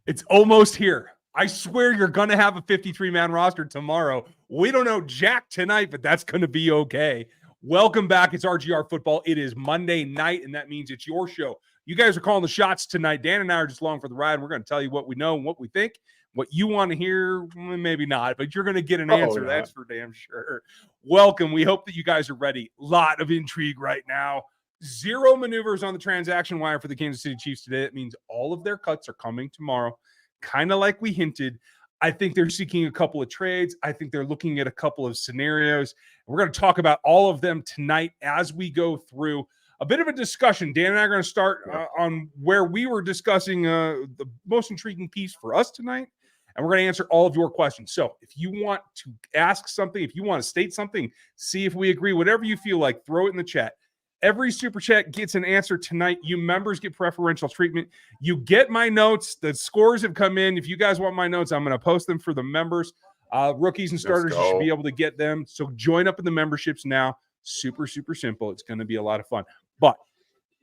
It's almost here. I swear you're going to have a 53-man roster tomorrow. We don't know Jack tonight, but that's going to be okay. Welcome back. It's RGR Football. It is Monday night, and that means it's your show. You guys are calling the shots tonight. Dan and I are just along for the ride. We're going to tell you what we know and what we think. What you want to hear, maybe not, but you're going to get an answer. That's for damn sure. Welcome. We hope that you guys are ready. Lot of intrigue right now. Zero maneuvers on the transaction wire for the Kansas City Chiefs today. That means all of their cuts are coming tomorrow, kind of like we hinted. I think they're seeking a couple of trades. I think they're looking at a couple of scenarios. We're going to talk about all of them tonight as we go through a bit of a discussion. Dan and I are going to start on where we were discussing the most intriguing piece for us tonight, and we're going to answer all of your questions. So if you want to ask something, if you want to state something, see if we agree, whatever you feel like, throw it in the chat. Every Super Chat gets an answer tonight. You members get preferential treatment. You get my notes. The scores have come in. If you guys want my notes, I'm going to post them for the members. Rookies and starters, you should be able to get them. So join up in the memberships now. Super, super simple. It's going to be a lot of fun. But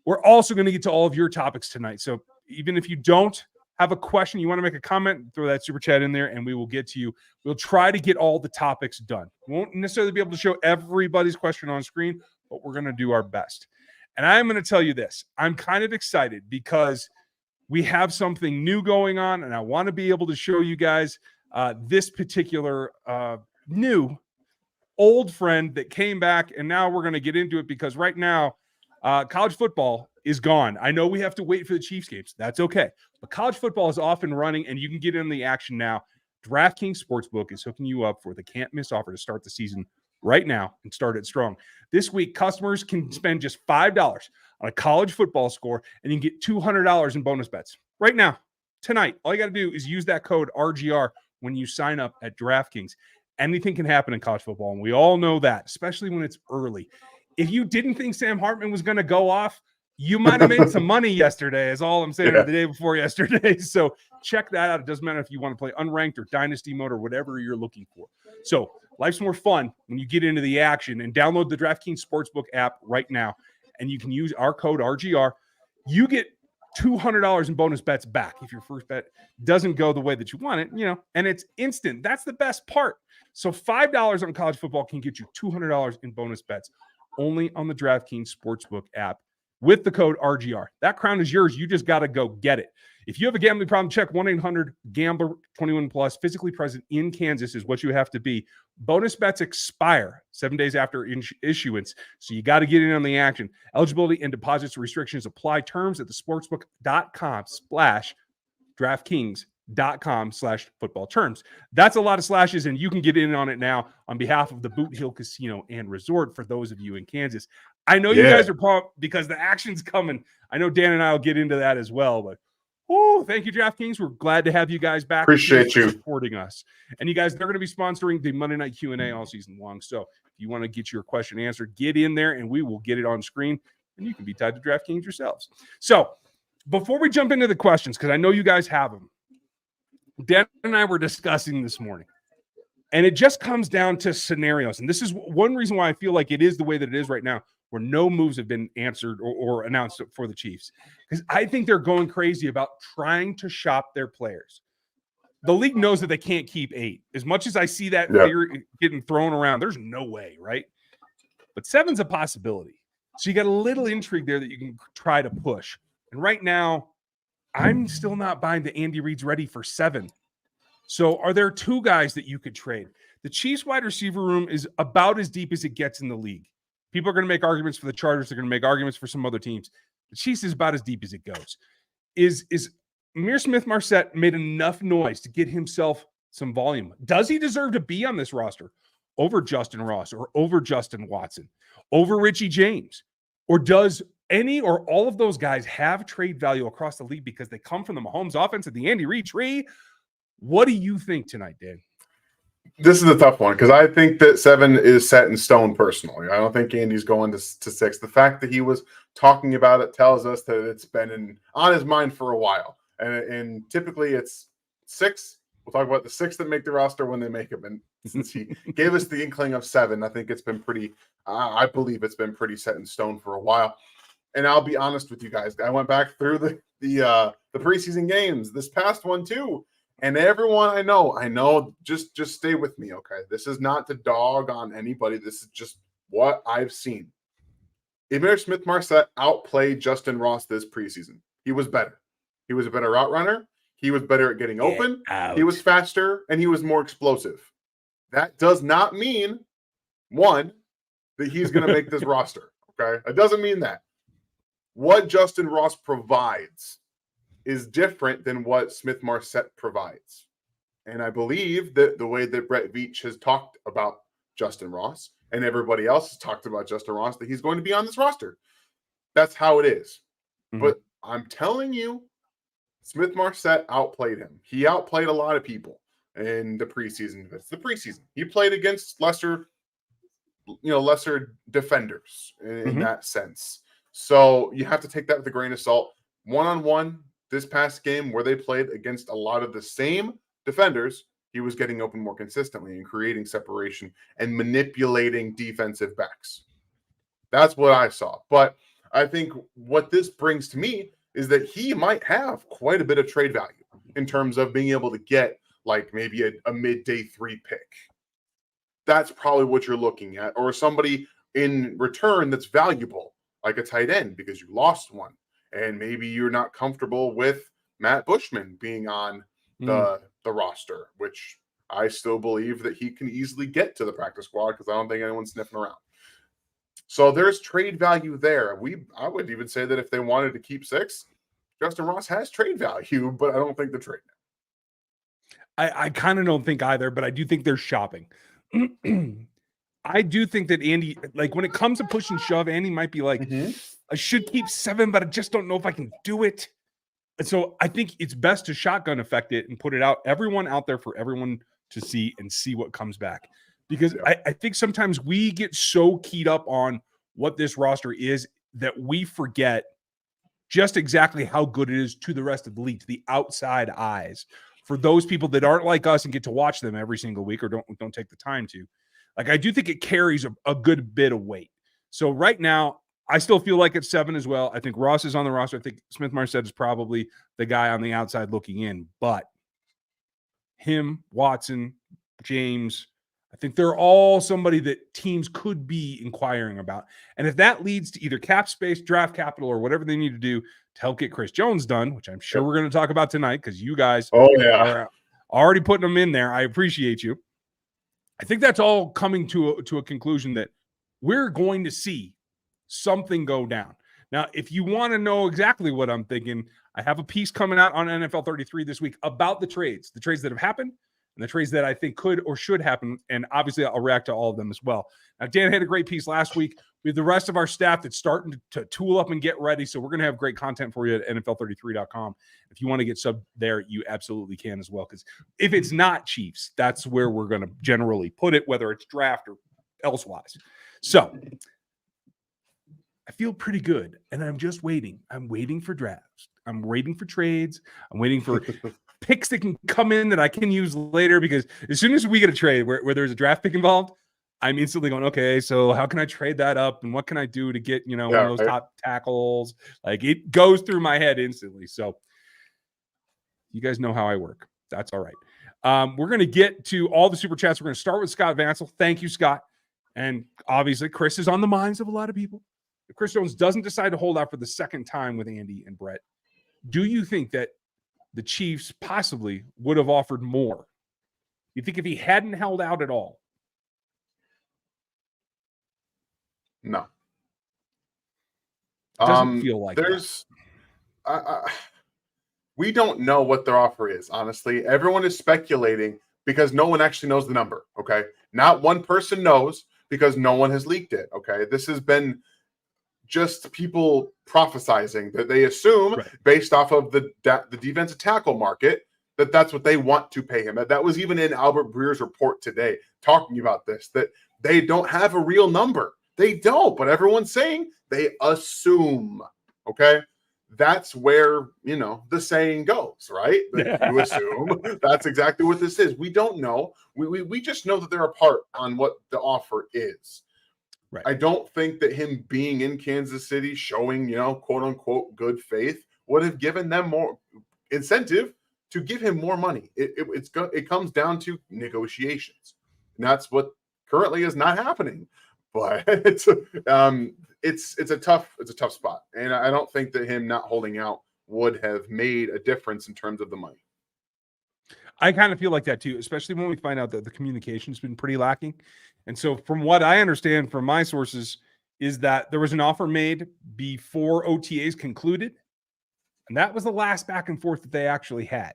we're also going to get to all of your topics tonight. So even if you don't have a question, you want to make a comment, throw that Super Chat in there, and we will get to you. We'll try to get all the topics done. We won't necessarily be able to show everybody's question on screen, but we're going to do our best. And I'm going to tell you this. I'm kind of excited because we have something new going on, and I want to be able to show you guys this particular new old friend that came back, and now we're going to get into it because right now college football is gone. I know we have to wait for the Chiefs games. That's okay. But college football is off and running, and you can get in the action now. DraftKings Sportsbook is hooking you up for the can't-miss offer to start the season right now and start it strong. This week, customers can spend just $5 on a college football score, and you can get $200 in bonus bets. Right now, tonight, all you got to do is use that code RGR when you sign up at DraftKings. Anything can happen in college football, and we all know that, especially when it's early. If you didn't think Sam Hartman was going to go off, you might have made some money yesterday, is all I'm saying, or the day before yesterday. So check that out. It doesn't matter if you want to play unranked or dynasty mode or whatever you're looking for. So life's more fun when you get into the action, and download the DraftKings Sportsbook app right now, and you can use our code RGR. You get $200 in bonus bets back if your first bet doesn't go the way that you want it, and it's instant. That's the best part. So $5 on college football can get you $200 in bonus bets only on the DraftKings Sportsbook app with the code RGR. That crown is yours. You just got to go get it. If you have a gambling problem, check 1-800-GAMBLER. 21 plus, physically present in Kansas is what you have to be. Bonus bets expire 7 days after issuance, so you got to get in on the action. Eligibility and deposits restrictions apply. Terms at the sportsbook.com/DraftKings.com/football terms. That's a lot of slashes, and you can get in on it now on behalf of the Boot Hill Casino and Resort for those of you in Kansas. I know you guys are pumped because the action's coming. I know Dan and I will get into that as well, but thank you, DraftKings. We're glad to have you guys back. Appreciate you supporting us. And you guys, they're going to be sponsoring the Monday Night Q&A all season long. So if you want to get your question answered, get in there and we will get it on screen, and you can be tied to DraftKings yourselves. So before we jump into the questions, because I know you guys have them, Dan and I were discussing this morning, and it just comes down to scenarios. And this is one reason why I feel like it is the way that it is right now, where no moves have been answered or announced for the Chiefs. Because I think they're going crazy about trying to shop their players. The league knows that they can't keep 8. As much as I see that theory getting thrown around, there's no way, right? But 7's a possibility. So you got a little intrigue there that you can try to push. And right now, I'm still not buying that Andy Reid's ready for 7. So are there 2 guys that you could trade? The Chiefs wide receiver room is about as deep as it gets in the league. People are going to make arguments for the Chargers. They're going to make arguments for some other teams. The Chiefs is about as deep as it goes. Is Amir Smith-Marset made enough noise to get himself some volume? Does he deserve to be on this roster over Justin Ross or over Justin Watson, over Richie James? Or does any or all of those guys have trade value across the league because they come from the Mahomes offense at the Andy Reid tree? What do you think tonight, Dan? This is a tough one because I think that 7 is set in stone personally. I don't think Andy's going to 6. The fact that he was talking about it tells us that it's been on his mind for a while. And typically it's 6. We'll talk about the 6 that make the roster when they make them. And since he gave us the inkling of 7, I think it's been pretty, I believe it's been pretty set in stone for a while. And I'll be honest with you guys. I went back through the preseason games, this past one too. And everyone I know, just stay with me, okay? This is not to dog on anybody. This is just what I've seen. Emir Smith-Marset outplayed Justin Ross this preseason. He was better. He was a better route runner. He was better at getting open. He was faster, and he was more explosive. That does not mean, one, that he's going to make this roster, okay? It doesn't mean that. What Justin Ross provides is different than what Smith-Marset provides. And I believe that the way that Brett Veach has talked about Justin Ross and everybody else has talked about Justin Ross, that he's going to be on this roster. That's how it is. Mm-hmm. But I'm telling you, Smith-Marset outplayed him. He outplayed a lot of people in the preseason. It's the preseason. He played against lesser defenders in that sense. So you have to take that with a grain of salt. One-on-one, this past game where they played against a lot of the same defenders, he was getting open more consistently and creating separation and manipulating defensive backs. That's what I saw. But I think what this brings to me is that he might have quite a bit of trade value in terms of being able to get like maybe a midday 3 pick. That's probably what you're looking at, or somebody in return that's valuable, like a tight end, because you lost one. And maybe you're not comfortable with Matt Bushman being on the roster, which I still believe that he can easily get to the practice squad because I don't think anyone's sniffing around. So there's trade value there. I would even say that if they wanted to keep 6, Justin Ross has trade value, but I don't think the trade. I kind of don't think either, but I do think they're shopping. I do think that Andy, like when it comes to push and shove, Andy might be like, I should keep 7, but I just don't know if I can do it. And so I think it's best to shotgun effect it and put it out, everyone out there for everyone to see and see what comes back. Because I think sometimes we get so keyed up on what this roster is that we forget just exactly how good it is to the rest of the league, to the outside eyes. For those people that aren't like us and get to watch them every single week or don't take the time to. Like, I do think it carries a good bit of weight. So right now, I still feel like it's 7 as well. I think Ross is on the roster. I think Smith-Marset is probably the guy on the outside looking in. But him, Watson, James, I think they're all somebody that teams could be inquiring about. And if that leads to either cap space, draft capital, or whatever they need to do to help get Chris Jones done, which I'm sure we're going to talk about tonight because you guys are already putting them in there. I appreciate you. I think that's all coming to a conclusion that we're going to see something go down. Now, if you want to know exactly what I'm thinking, I have a piece coming out on NFL 33 this week about the trades that have happened and the trades that I think could or should happen. And obviously, I'll react to all of them as well. Now, Dan had a great piece last week. We have the rest of our staff that's starting to tool up and get ready. So we're going to have great content for you at NFL33.com. If you want to get sub there, you absolutely can as well. Because if it's not Chiefs, that's where we're going to generally put it, whether it's draft or elsewise. So I feel pretty good, and I'm just waiting. I'm waiting for drafts. I'm waiting for trades. I'm waiting for picks that can come in that I can use later, because as soon as we get a trade where there's a draft pick involved, I'm instantly going, okay, so how can I trade that up, and what can I do to get, one of those top tackles? Like, it goes through my head instantly. So you guys know how I work. That's all right. We're going to get to all the super chats. We're going to start with Scott Vansel. Thank you, Scott. And obviously, Chris is on the minds of a lot of people. If Chris Jones doesn't decide to hold out for the second time with Andy and Brett, do you think that the Chiefs possibly would have offered more? You think if he hadn't held out at all? No. Doesn't feel like there's we don't know what their offer is, honestly. Everyone is speculating because no one actually knows the number, okay? Not one person knows because no one has leaked it, okay? This has been just people prophesizing that they assume, based off of the defensive tackle market, that's what they want to pay him. That was even in Albert Breer's report today talking about this, that they don't have a real number. They don't, but everyone's saying they assume, okay? That's where, the saying goes, right? You assume. That's exactly what this is. We don't know. We just know that they're apart on what the offer is. Right. I don't think that him being in Kansas City, showing, quote unquote, good faith would have given them more incentive to give him more money. It comes down to negotiations. And that's what currently is not happening. But it's a tough spot. And I don't think that him not holding out would have made a difference in terms of the money. I kind of feel like that too, especially when we find out that the communication's been pretty lacking. And so from what I understand from my sources is that there was an offer made before OTAs concluded, and that was the last back and forth that they actually had.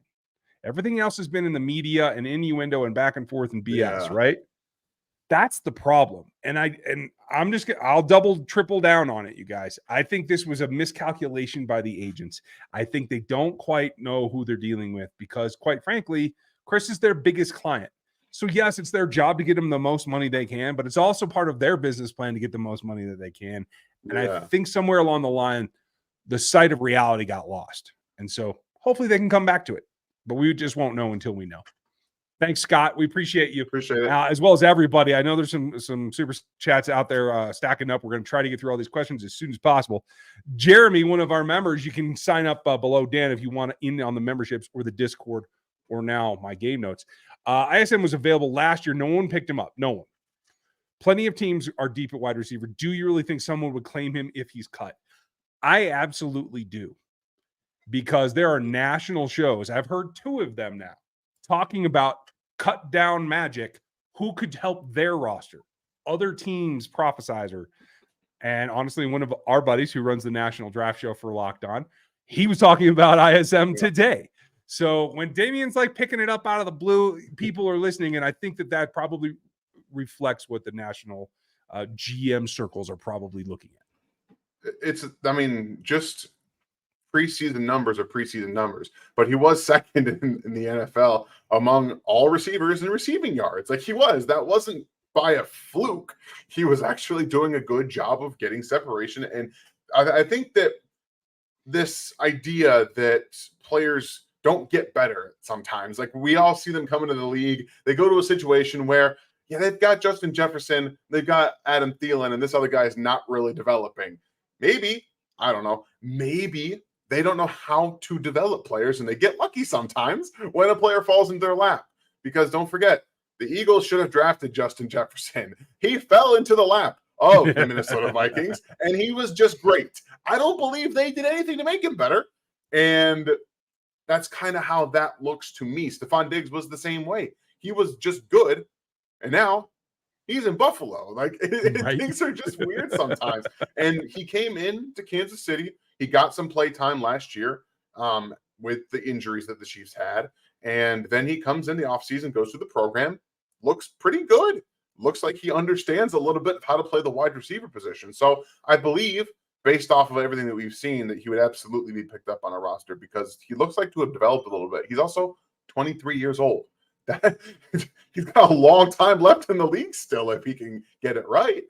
Everything else has been in the media and innuendo and back and forth and BS, right? That's the problem. And I'll double, triple down on it, you guys. I think this was a miscalculation by the agents. I think they don't quite know who they're dealing with because, quite frankly, Chris is their biggest client. So, yes, it's their job to get them the most money they can, but it's also part of their business plan to get the most money that they can. And I think somewhere along the line, the sight of reality got lost. And so hopefully they can come back to it, but we just won't know until we know. Thanks, Scott. We appreciate you. Appreciate it. As well as everybody. I know there's some super chats out there stacking up. We're going to try to get through all these questions as soon as possible. Jeremy, one of our members, you can sign up below Dan if you want to in on the memberships or the Discord or now my game notes. ISM was available last year. No one picked him up. No one. Plenty of teams are deep at wide receiver. Do you really think someone would claim him if he's cut? I absolutely do. Because there are national shows. I've heard 2 of them now talking about cut down magic, who could help their roster, other teams prophesizer. And honestly, one of our buddies who runs the national draft show for Locked On, he was talking about ISM today. So when Damien's like picking it up out of the blue, people are listening. And I think that probably reflects what the national GM circles are probably looking at. Just preseason numbers are preseason numbers, but he was second in the NFL among all receivers in receiving yards. That wasn't by a fluke. He was actually doing a good job of getting separation. And I think that this idea that players don't get better sometimes, like we all see them come into the league, they go to a situation where, they've got Justin Jefferson, they've got Adam Thielen, and this other guy is not really developing. Maybe, I don't know, maybe they don't know how to develop players, and they get lucky sometimes when a player falls into their lap. Because don't forget, the Eagles should have drafted Justin Jefferson. He fell into the lap of the Minnesota Vikings, and he was just great. I don't believe they did anything to make him better. And that's kind of how that looks to me. Stephon Diggs was the same way. He was just good, and now he's in Buffalo. Things are just weird sometimes. And he came into Kansas City. He got some play time last year with the injuries that the Chiefs had. And then he comes in the offseason, goes through the program, looks pretty good. Looks like he understands a little bit of how to play the wide receiver position. So I believe, based off of everything that we've seen, that he would absolutely be picked up on a roster because he looks like to have developed a little bit. He's also 23 years old. He's got a long time left in the league still if he can get it right.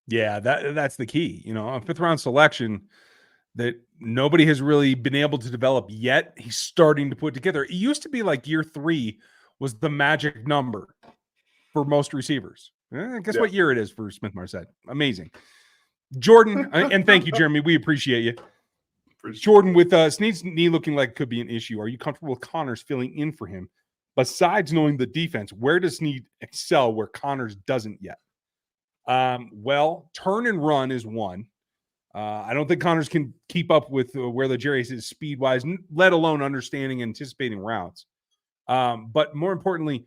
Yeah, that's the key. A 5th round selection that nobody has really been able to develop yet. He's starting to put together. It used to be like year 3 was the magic number for most receivers. Guess what year it is for Smith-Marset? Amazing. Jordan, and thank you, Jeremy. We appreciate you. Jordan, with Snead's knee looking like it could be an issue, are you comfortable with Connors filling in for him? Besides knowing the defense, where does Snead excel where Connors doesn't yet? Well, turn and run is one. I don't think Connors can keep up with where the Jerry is speed-wise, let alone understanding and anticipating routes. But more importantly,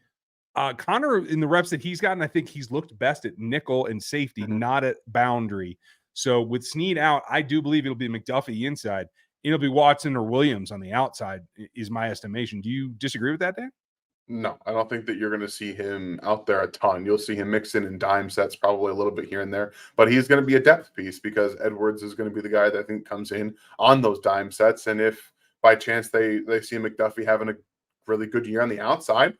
Connor, in the reps that he's gotten, I think he's looked best at nickel and safety, not at boundary. So with Snead out, I do believe it'll be McDuffie inside. It'll be Watson or Williams on the outside, is my estimation. Do you disagree with that, Dan? No, I don't think that you're going to see him out there a ton. You'll see him mixing in dime sets probably a little bit here and there, but he's going to be a depth piece because Edwards is going to be the guy that I think comes in on those dime sets. And if by chance they see McDuffie having a really good year on the outside,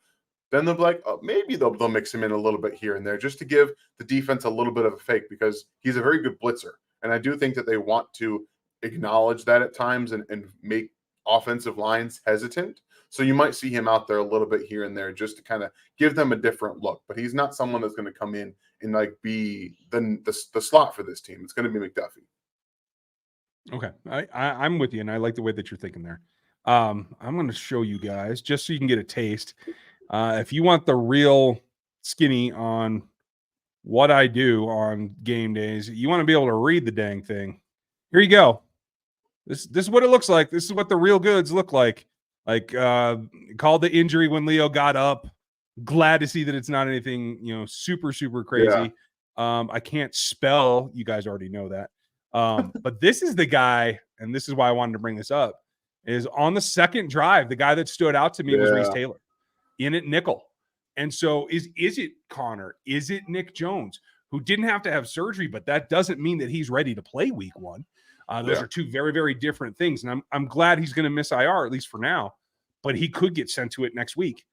then they'll be like, oh, maybe they'll mix him in a little bit here and there just to give the defense a little bit of a fake because he's a very good blitzer. And I do think that they want to acknowledge that at times and make offensive lines hesitant. So you might see him out there a little bit here and there just to kind of give them a different look. But he's not someone that's going to come in and like be the slot for this team. It's going to be McDuffie. Okay, I'm with you, and I like the way that you're thinking there. I'm going to show you guys just so you can get a taste. If you want the real skinny on what I do on game days, you want to be able to read the dang thing. Here you go. This is what it looks like. This is what the real goods look like. Like called the injury when Leo got up. Glad to see that it's not anything, super, super crazy. Yeah. I can't spell. You guys already know that. But this is the guy, and this is why I wanted to bring this up, is on the second drive, the guy that stood out to me was Reese Taylor in at nickel. And so is it Connor? Is it Nick Jones, who didn't have to have surgery, but that doesn't mean that he's ready to play week one. Those are two very, very different things. And I'm glad he's going to miss IR, at least for now, but he could get sent to it next week,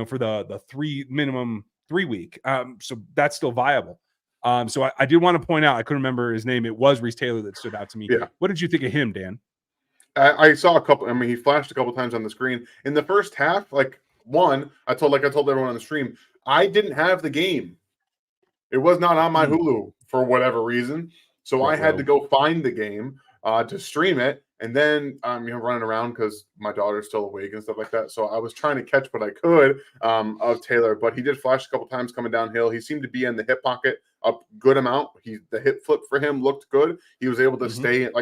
for the minimum 3 week. So that's still viable. So I did want to point out, I couldn't remember his name. It was Reese Taylor that stood out to me. Yeah. What did you think of him, Dan? I saw a couple. I mean, he flashed a couple times on the screen in the first half. I told everyone on the stream, I didn't have the game. It was not on my Hulu for whatever reason. So I had to go find the game to stream it. And then running around because my daughter's still awake and stuff like that. So I was trying to catch what I could of Taylor, but he did flash a couple times coming downhill. He seemed to be in the hip pocket a good amount. The hip flip for him looked good. He was able to stay in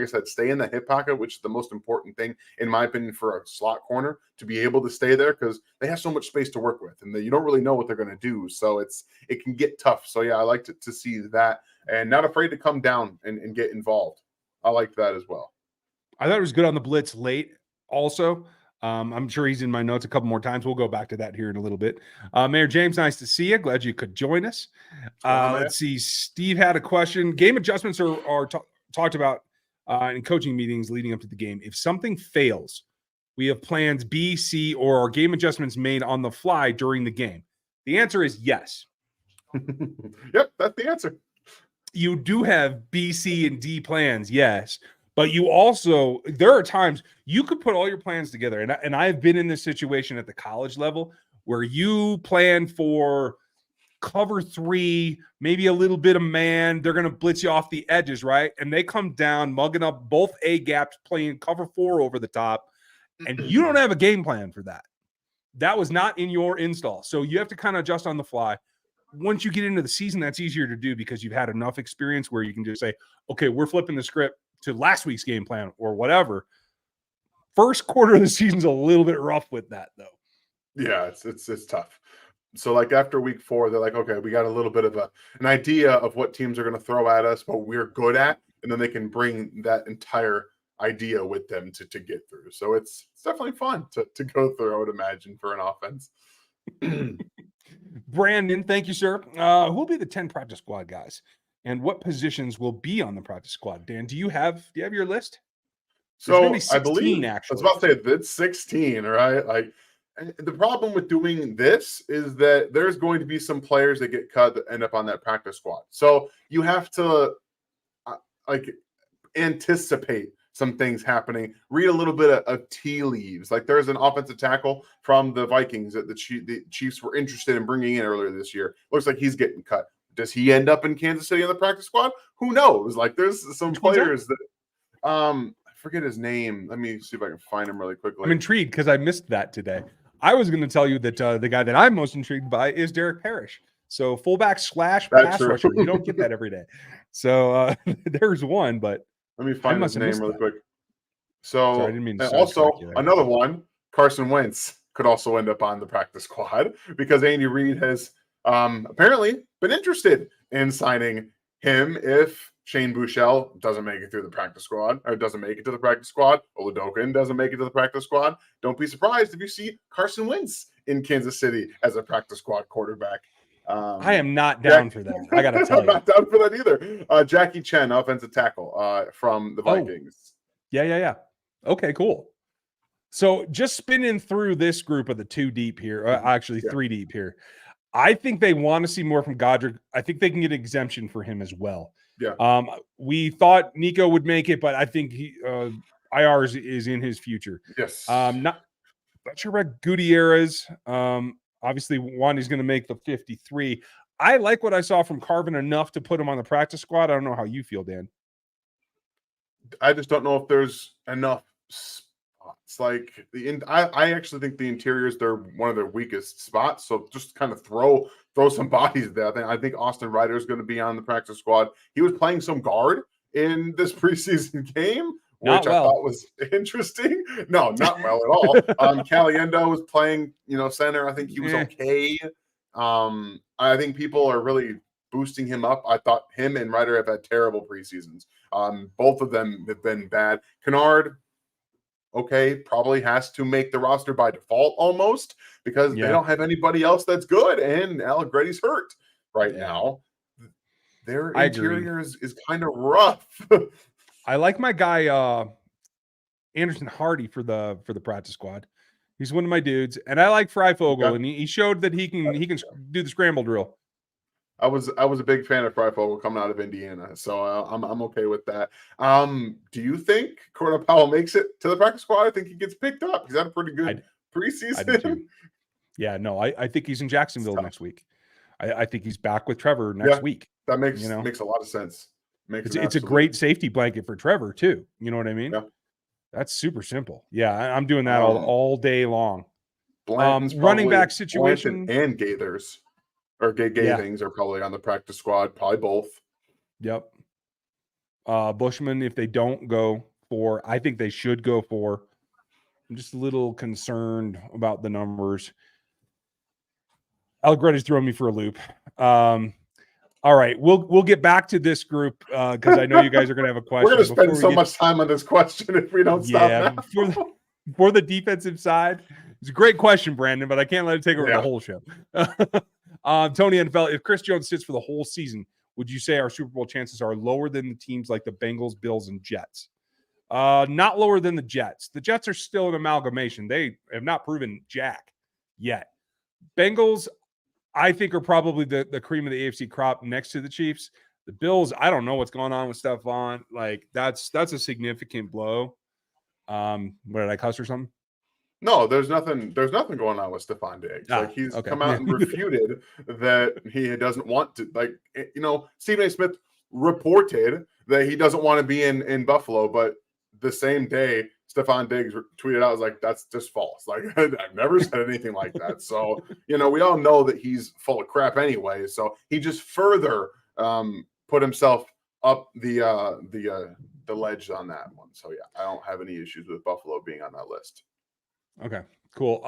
the hip pocket, which is the most important thing, in my opinion, for a slot corner, to be able to stay there because they have so much space to work with and you don't really know what they're going to do. So it can get tough. So yeah, I liked to see that and not afraid to come down and get involved. I liked that as well. I thought it was good on the blitz late also. I'm sure he's in my notes a couple more times. We'll go back to that here in a little bit. Mayor James, nice to see you. Glad you could join us. Let's see. Steve had a question. Game adjustments are talked about in coaching meetings leading up to the game. If something fails, we have plans B, C, or are game adjustments made on the fly during the game? The answer is yes. Yep, that's the answer. You do have B, C, and D plans, yes. But you also, there are times you could put all your plans together. And I've been in this situation at the college level where you plan for cover 3, maybe a little bit of man. They're going to blitz you off the edges, right? And they come down, mugging up both A gaps, playing cover 4 over the top. And you don't have a game plan for that. That was not in your install. So you have to kind of adjust on the fly. Once you get into the season, that's easier to do because you've had enough experience where you can just say, okay, we're flipping the script to last week's game plan or whatever. First quarter of the season's a little bit rough with that, though. Yeah, it's tough. So after week 4, they're like, okay, we got a little bit of an idea of what teams are going to throw at us, what we're good at, and then they can bring that entire idea with them to get through. So it's definitely fun to go through, I would imagine, for an offense. Brandon, thank you, sir. Who will be the 10 practice squad guys? And what positions will be on the practice squad? Dan, do you have your list? So I believe actually. I was about to say it's 16, right? The problem with doing this is that there's going to be some players that get cut that end up on that practice squad. So you have to anticipate some things happening. Read a little bit of tea leaves. There's an offensive tackle from the Vikings that the Chiefs were interested in bringing in earlier this year. Looks like he's getting cut. Does he end up in Kansas City on the practice squad? Who knows? There's some players that I forget his name. Let me see if I can find him really quickly. I'm intrigued because I missed that today. I was going to tell you that the guy that I'm most intrigued by is Derek Parrish. So fullback / pass rusher. You don't get that every day. So there's one, but let me find his name really quick. So sorry, I didn't mean to also another one, Carson Wentz could also end up on the practice squad because Andy Reid has apparently been interested in signing him if Shane Buechele doesn't make it through the practice squad or doesn't make it to the practice squad. Oladokin doesn't make it to the practice squad. Don't be surprised if you see Carson Wentz in Kansas City as a practice squad quarterback. I am not down for that. I got to tell you. I'm not down for that either. Jackie Chen, offensive tackle from the Vikings. Yeah. Okay, cool. So just spinning through this group of the 2 deep here, actually 3 deep here. I think they want to see more from Godric. I think they can get an exemption for him as well. Yeah. We thought Nico would make it, but I think IR is in his future. Yes. Not sure about Gutierrez. Obviously, Wandy's going to make the 53. I like what I saw from Carvin enough to put him on the practice squad. I don't know how you feel, Dan. I just don't know if there's enough spots. Like I actually think the interiors, they're one of their weakest spots. So just kind of throw some bodies there. I think Austin Ryder is going to be on the practice squad. He was playing some guard in this preseason game, which I thought was interesting. No, not well at all. Caliendo was playing, center. I think he was okay. I think people are really boosting him up. I thought him and Ryder have had terrible preseasons. Both of them have been bad. Kennard, okay, probably has to make the roster by default almost because they don't have anybody else that's good. And Allegretti's hurt right now. Their interior is kind of rough. I like my guy Anderson Hardy for the practice squad. He's one of my dudes, and I like Freifogel, and he showed that he can do the scramble drill. I was a big fan of Freifogel coming out of Indiana, so I'm okay with that. Do you think Cordell Powell makes it to the practice squad? I think he gets picked up. He's had a pretty good preseason. I do too. Yeah, no, I think he's in Jacksonville next week. I think he's back with Trevor next week. That makes a lot of sense. It's a great safety blanket for Trevor too. You know what I mean? Yeah. That's super simple. Yeah, I'm doing that all day long. Running back situation and Gaithers or Gaithings are probably on the practice squad. Probably both. Yep. Bushman, if they don't go for, I think they should go for. I'm just a little concerned about the numbers. Allegretti's throwing me for a loop. All right, we'll get back to this group because I know you guys are going to have a question. We're going to spend so much time on this question if we don't stop now. For the defensive side, it's a great question, Brandon, but I can't let it take over the whole show. Tony NFL, if Chris Jones sits for the whole season, would you say our Super Bowl chances are lower than the teams like the Bengals, Bills, and Jets? Not lower than the Jets. The Jets are still an amalgamation. They have not proven jack yet. Bengals, I think, are probably the cream of the AFC crop next to the Chiefs. The Bills, I don't know what's going on with Stephon. Like that's a significant blow. What did I cuss or something? No, there's nothing going on with Stephon Diggs. Like he's come out and refuted that he doesn't want to. Like Stephen A. Smith reported that he doesn't want to be in Buffalo, but the same day Stephon Diggs tweeted out, was like, that's just false. Like, I've never said anything like that. So, we all know that he's full of crap anyway. So he just further put himself up the ledge on that one. So, yeah, I don't have any issues with Buffalo being on that list. Okay, cool.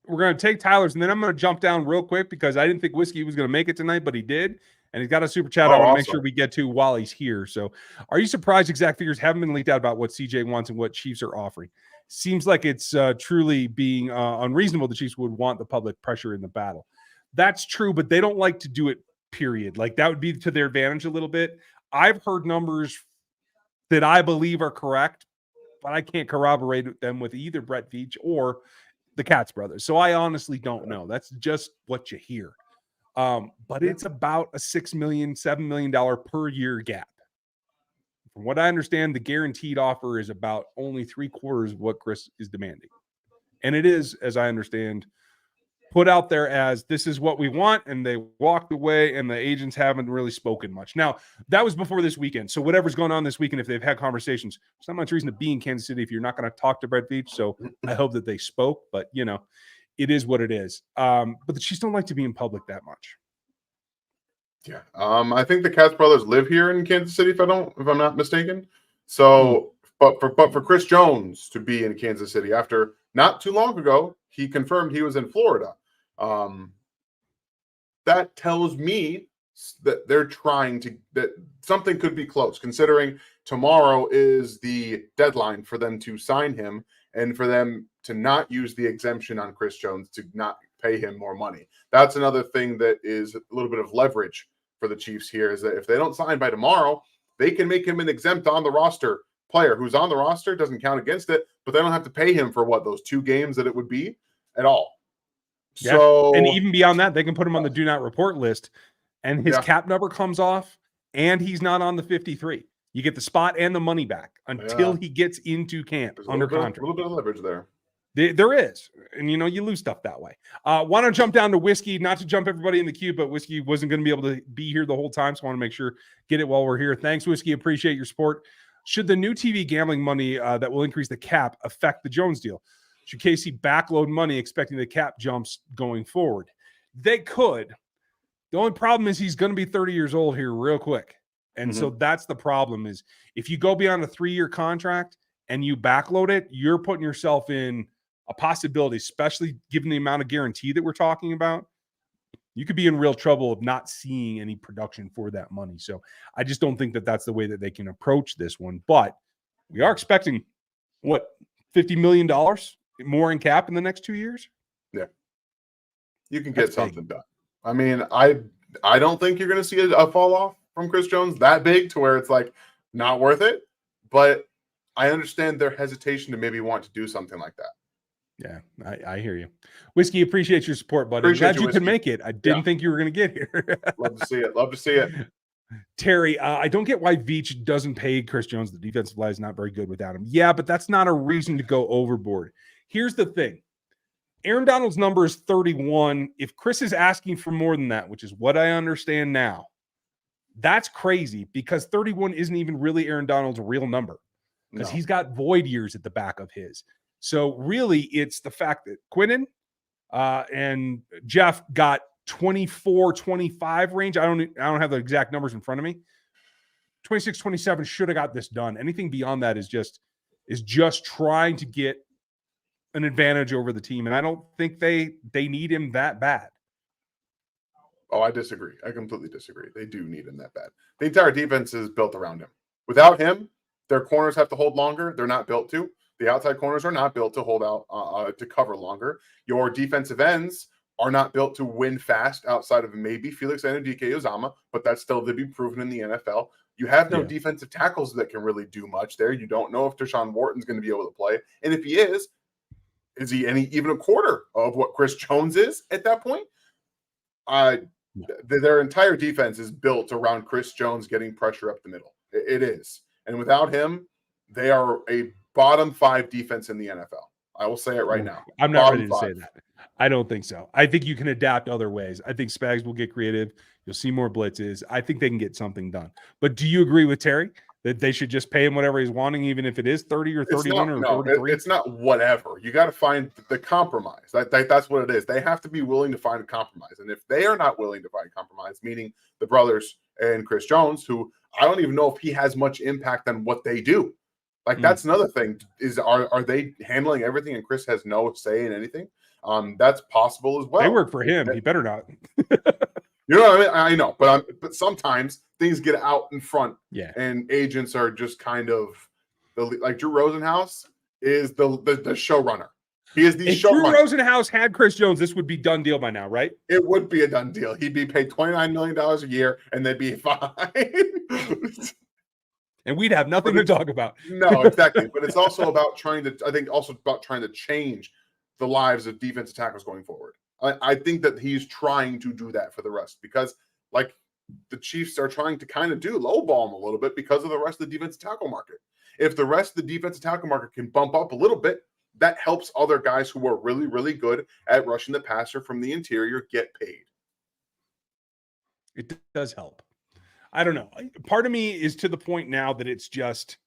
We're going to take Tyler's, and then I'm going to jump down real quick because I didn't think Whiskey was going to make it tonight, but he did. And he's got a super chat I want to make sure we get to while he's here. So are you surprised exact figures haven't been leaked out about what CJ wants and what Chiefs are offering? Seems like it's truly being unreasonable. The Chiefs would want the public pressure in the battle. That's true, but they don't like to do it, period. Like that would be to their advantage a little bit. I've heard numbers that I believe are correct, but I can't corroborate them with either Brett Veach or the Katz brothers. So I honestly don't know. That's just what you hear. But it's about a $6 million, $7 million per year gap. From what I understand, the guaranteed offer is about only 3/4 of what Chris is demanding. And it is, as I understand, put out there as this is what we want. And they walked away and the agents haven't really spoken much. Now, that was before this weekend. So whatever's going on this weekend, if they've had conversations, there's not much reason to be in Kansas City if you're not going to talk to Brett Veach. So I hope that they spoke, but it is what it is. But the Chiefs don't like to be in public that much. Yeah. I think the Katz brothers live here in Kansas City, if I'm not mistaken. So, but for Chris Jones to be in Kansas City after not too long ago, he confirmed he was in Florida. That tells me that they're trying that something could be close, considering tomorrow is the deadline for them to sign him and for them to not use the exemption on Chris Jones to not pay him more money. That's another thing that is a little bit of leverage for the Chiefs here, is that if they don't sign by tomorrow, they can make him an exempt on the roster player. Who's on the roster doesn't count against it, but they don't have to pay him for those 2 games that it would be at all. Yeah. So, and even beyond that, they can put him on the do not report list and his cap number comes off and he's not on the 53. You get the spot and the money back until he gets into camp under contract. A little bit of leverage there. There is. And, you lose stuff that way. Why don't jump down to Whiskey, not to jump everybody in the queue, but Whiskey wasn't going to be able to be here the whole time. So I want to make sure, get it while we're here. Thanks, Whiskey. Appreciate your support. Should the new TV gambling money that will increase the cap affect the Jones deal? Should Casey backload money expecting the cap jumps going forward? They could. The only problem is he's going to be 30 years old here real quick. And so that's the problem is if you go beyond a 3-year contract and you backload it, you're putting yourself in a possibility, especially given the amount of guarantee that we're talking about. You could be in real trouble of not seeing any production for that money. So I just don't think that that's the way that they can approach this one. But we are expecting, $50 million more in cap in the next 2 years? Yeah. You can get something done. I mean, I don't think you're going to see a fall off from Chris Jones that big to where it's like not worth it. But I understand their hesitation to maybe want to do something like that. Yeah, I hear you. Whiskey, appreciate your support, buddy. Glad you could make it. I didn't think you were going to get here. Love to see it. Love to see it. Terry, I don't get why Veach doesn't pay Chris Jones. The defensive line is not very good without him. Yeah, but that's not a reason to go overboard. Here's the thing. Aaron Donald's number is 31. If Chris is asking for more than that, which is what I understand now, that's crazy because 31 isn't even really Aaron Donald's real number because he's got void years at the back of his. So really, it's the fact that Quinnen and Jeff got 24, 25 range. I don't have the exact numbers in front of me. 26, 27 should have got this done. Anything beyond that is just trying to get an advantage over the team. And I don't think they need him that bad. Oh, I disagree. I completely disagree. They do need him that bad. The entire defense is built around him. Without him, their corners have to hold longer. They're not built to. The outside corners are not built to hold out, to cover longer. Your defensive ends are not built to win fast outside of maybe Felix Anudike-Uzomah, but that's still to be proven in the NFL. You have no defensive tackles that can really do much there. You don't know if Deshaun Wharton's going to be able to play. And if he is he even a quarter of what Chris Jones is at that point? Their entire defense is built around Chris Jones getting pressure up the middle. It is. And without him, they are a bottom 5 defense in the NFL. I will say it right now. I'm not ready to say that. I don't think so. I think you can adapt other ways. I think Spags will get creative. You'll see more blitzes. I think they can get something done. But do you agree with Terry that they should just pay him whatever he's wanting, even if it is 30 or 31 or 33? It's not whatever. You got to find the compromise. That's what it is. They have to be willing to find a compromise. And if they are not willing to find a compromise, meaning the brothers and Chris Jones, who I don't even know if he has much impact on what they do. That's another thing is are they handling everything and Chris has no say in anything? That's possible as well. They work for him. He better not. You know what I mean? I know, but sometimes things get out in front. Yeah. And agents are just kind of like Drew Rosenhaus is the showrunner. He is the showrunner. If Drew Rosenhaus had Chris Jones, this would be done deal by now, right? It would be a done deal. He'd be paid $29 million a year and they'd be fine. And we'd have nothing to talk about. No, exactly. But it's also about trying to change the lives of defensive tackles going forward. I think that he's trying to do that for the rest because, like, the Chiefs are trying to kind of do lowball him a little bit because of the rest of the defensive tackle market. If the rest of the defensive tackle market can bump up a little bit, that helps other guys who are really, really good at rushing the passer from the interior get paid. It does help. I don't know. Part of me is to the point now that it's just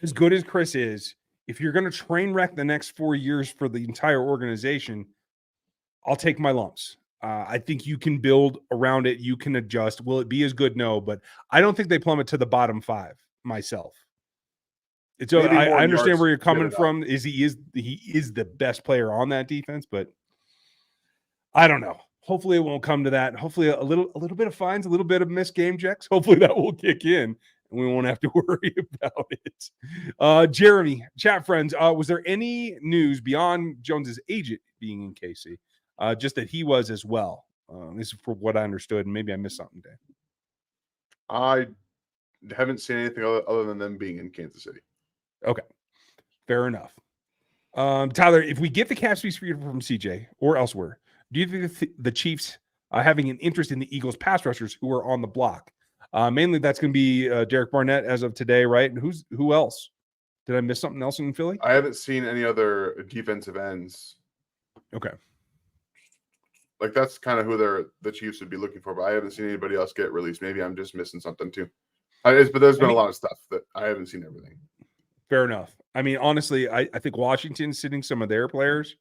as good as Chris is. If you're going to train wreck the next 4 years for the entire organization, I'll take my lumps. I think you can build around it. You can adjust. Will it be as good? No, but I don't think they plummet to the bottom 5 myself. It's I understand where you're coming from. He is the best player on that defense, but I don't know. Hopefully it won't come to that. Hopefully a little bit of fines, a little bit of missed game checks. Hopefully that will kick in and we won't have to worry about it. Jeremy, chat friends, was there any news beyond Jones's agent being in KC? Just that he was as well. This is for what I understood, and maybe I missed something, Dave. I haven't seen anything other than them being in Kansas City. Okay, fair enough. Tyler, if we get the cap space from CJ or elsewhere, do you think the Chiefs having an interest in the Eagles pass rushers who are on the block? Mainly that's going to be Derek Barnett as of today, right? And who else Did I miss something else in Philly? I haven't seen any other defensive ends. Okay. Like that's kind of who the Chiefs would be looking for, but I haven't seen anybody else get released. Maybe I'm just missing something too. But there's been a lot of stuff that I haven't seen everything. Fair enough. I mean, honestly, I think Washington sitting some of their players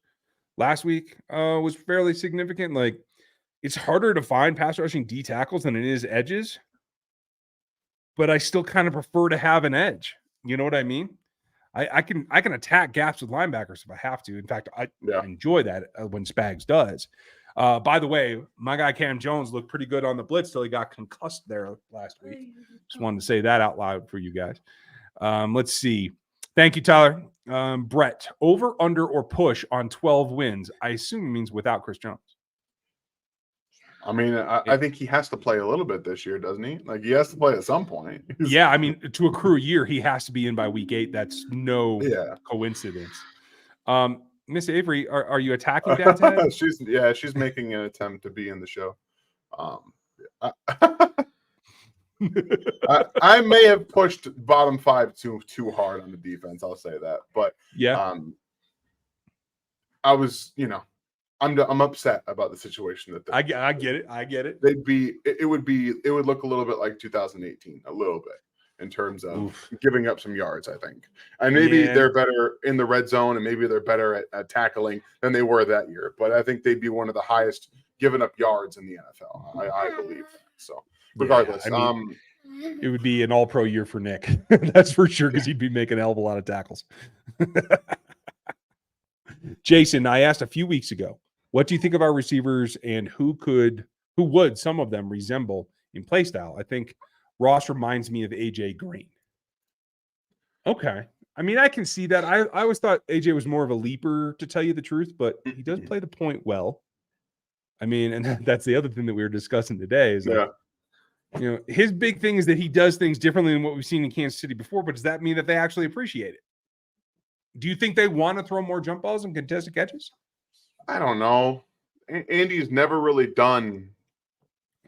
last week was fairly significant. Like, it's harder to find pass rushing D tackles than it is edges, but I still kind of prefer to have an edge. You know what I mean? I can attack gaps with linebackers if I have to. In fact, I enjoy that when Spags does. By the way, my guy Cam Jones looked pretty good on the blitz till he got concussed there last week. Just wanted to say that out loud for you guys. Let's see. Thank you, Tyler. Brett, over, under, or push on 12 wins. I assume it means without Chris Jones. I mean, I think he has to play a little bit this year, doesn't he? Like, he has to play at some point. Yeah, I mean, to accrue a year, he has to be in by week 8. That's no coincidence. Miss Avery, are you attacking that? she's making an attempt to be in the show. I may have pushed bottom 5 too hard on the defense. I'll say that, but I was, I'm upset about the situation that I get it. It would look a little bit like 2018, a little bit in terms of giving up some yards, I think. And maybe they're better in the red zone and maybe they're better at tackling than they were that year. But I think they'd be one of the highest given up yards in the NFL. I believe that. So regardless, it would be an all-pro year for Nick. That's for sure, because he'd be making a hell of a lot of tackles. Jason, I asked a few weeks ago, what do you think of our receivers and who would some of them resemble in play style? I think Ross reminds me of AJ Green. Okay. I mean, I can see that. I always thought AJ was more of a leaper, to tell you the truth, but he does play the point well. I mean, and that's the other thing that we were discussing today is that, his big thing is that he does things differently than what we've seen in Kansas City before, but does that mean that they actually appreciate it? Do you think they want to throw more jump balls and contested catches? I don't know. Andy's never really done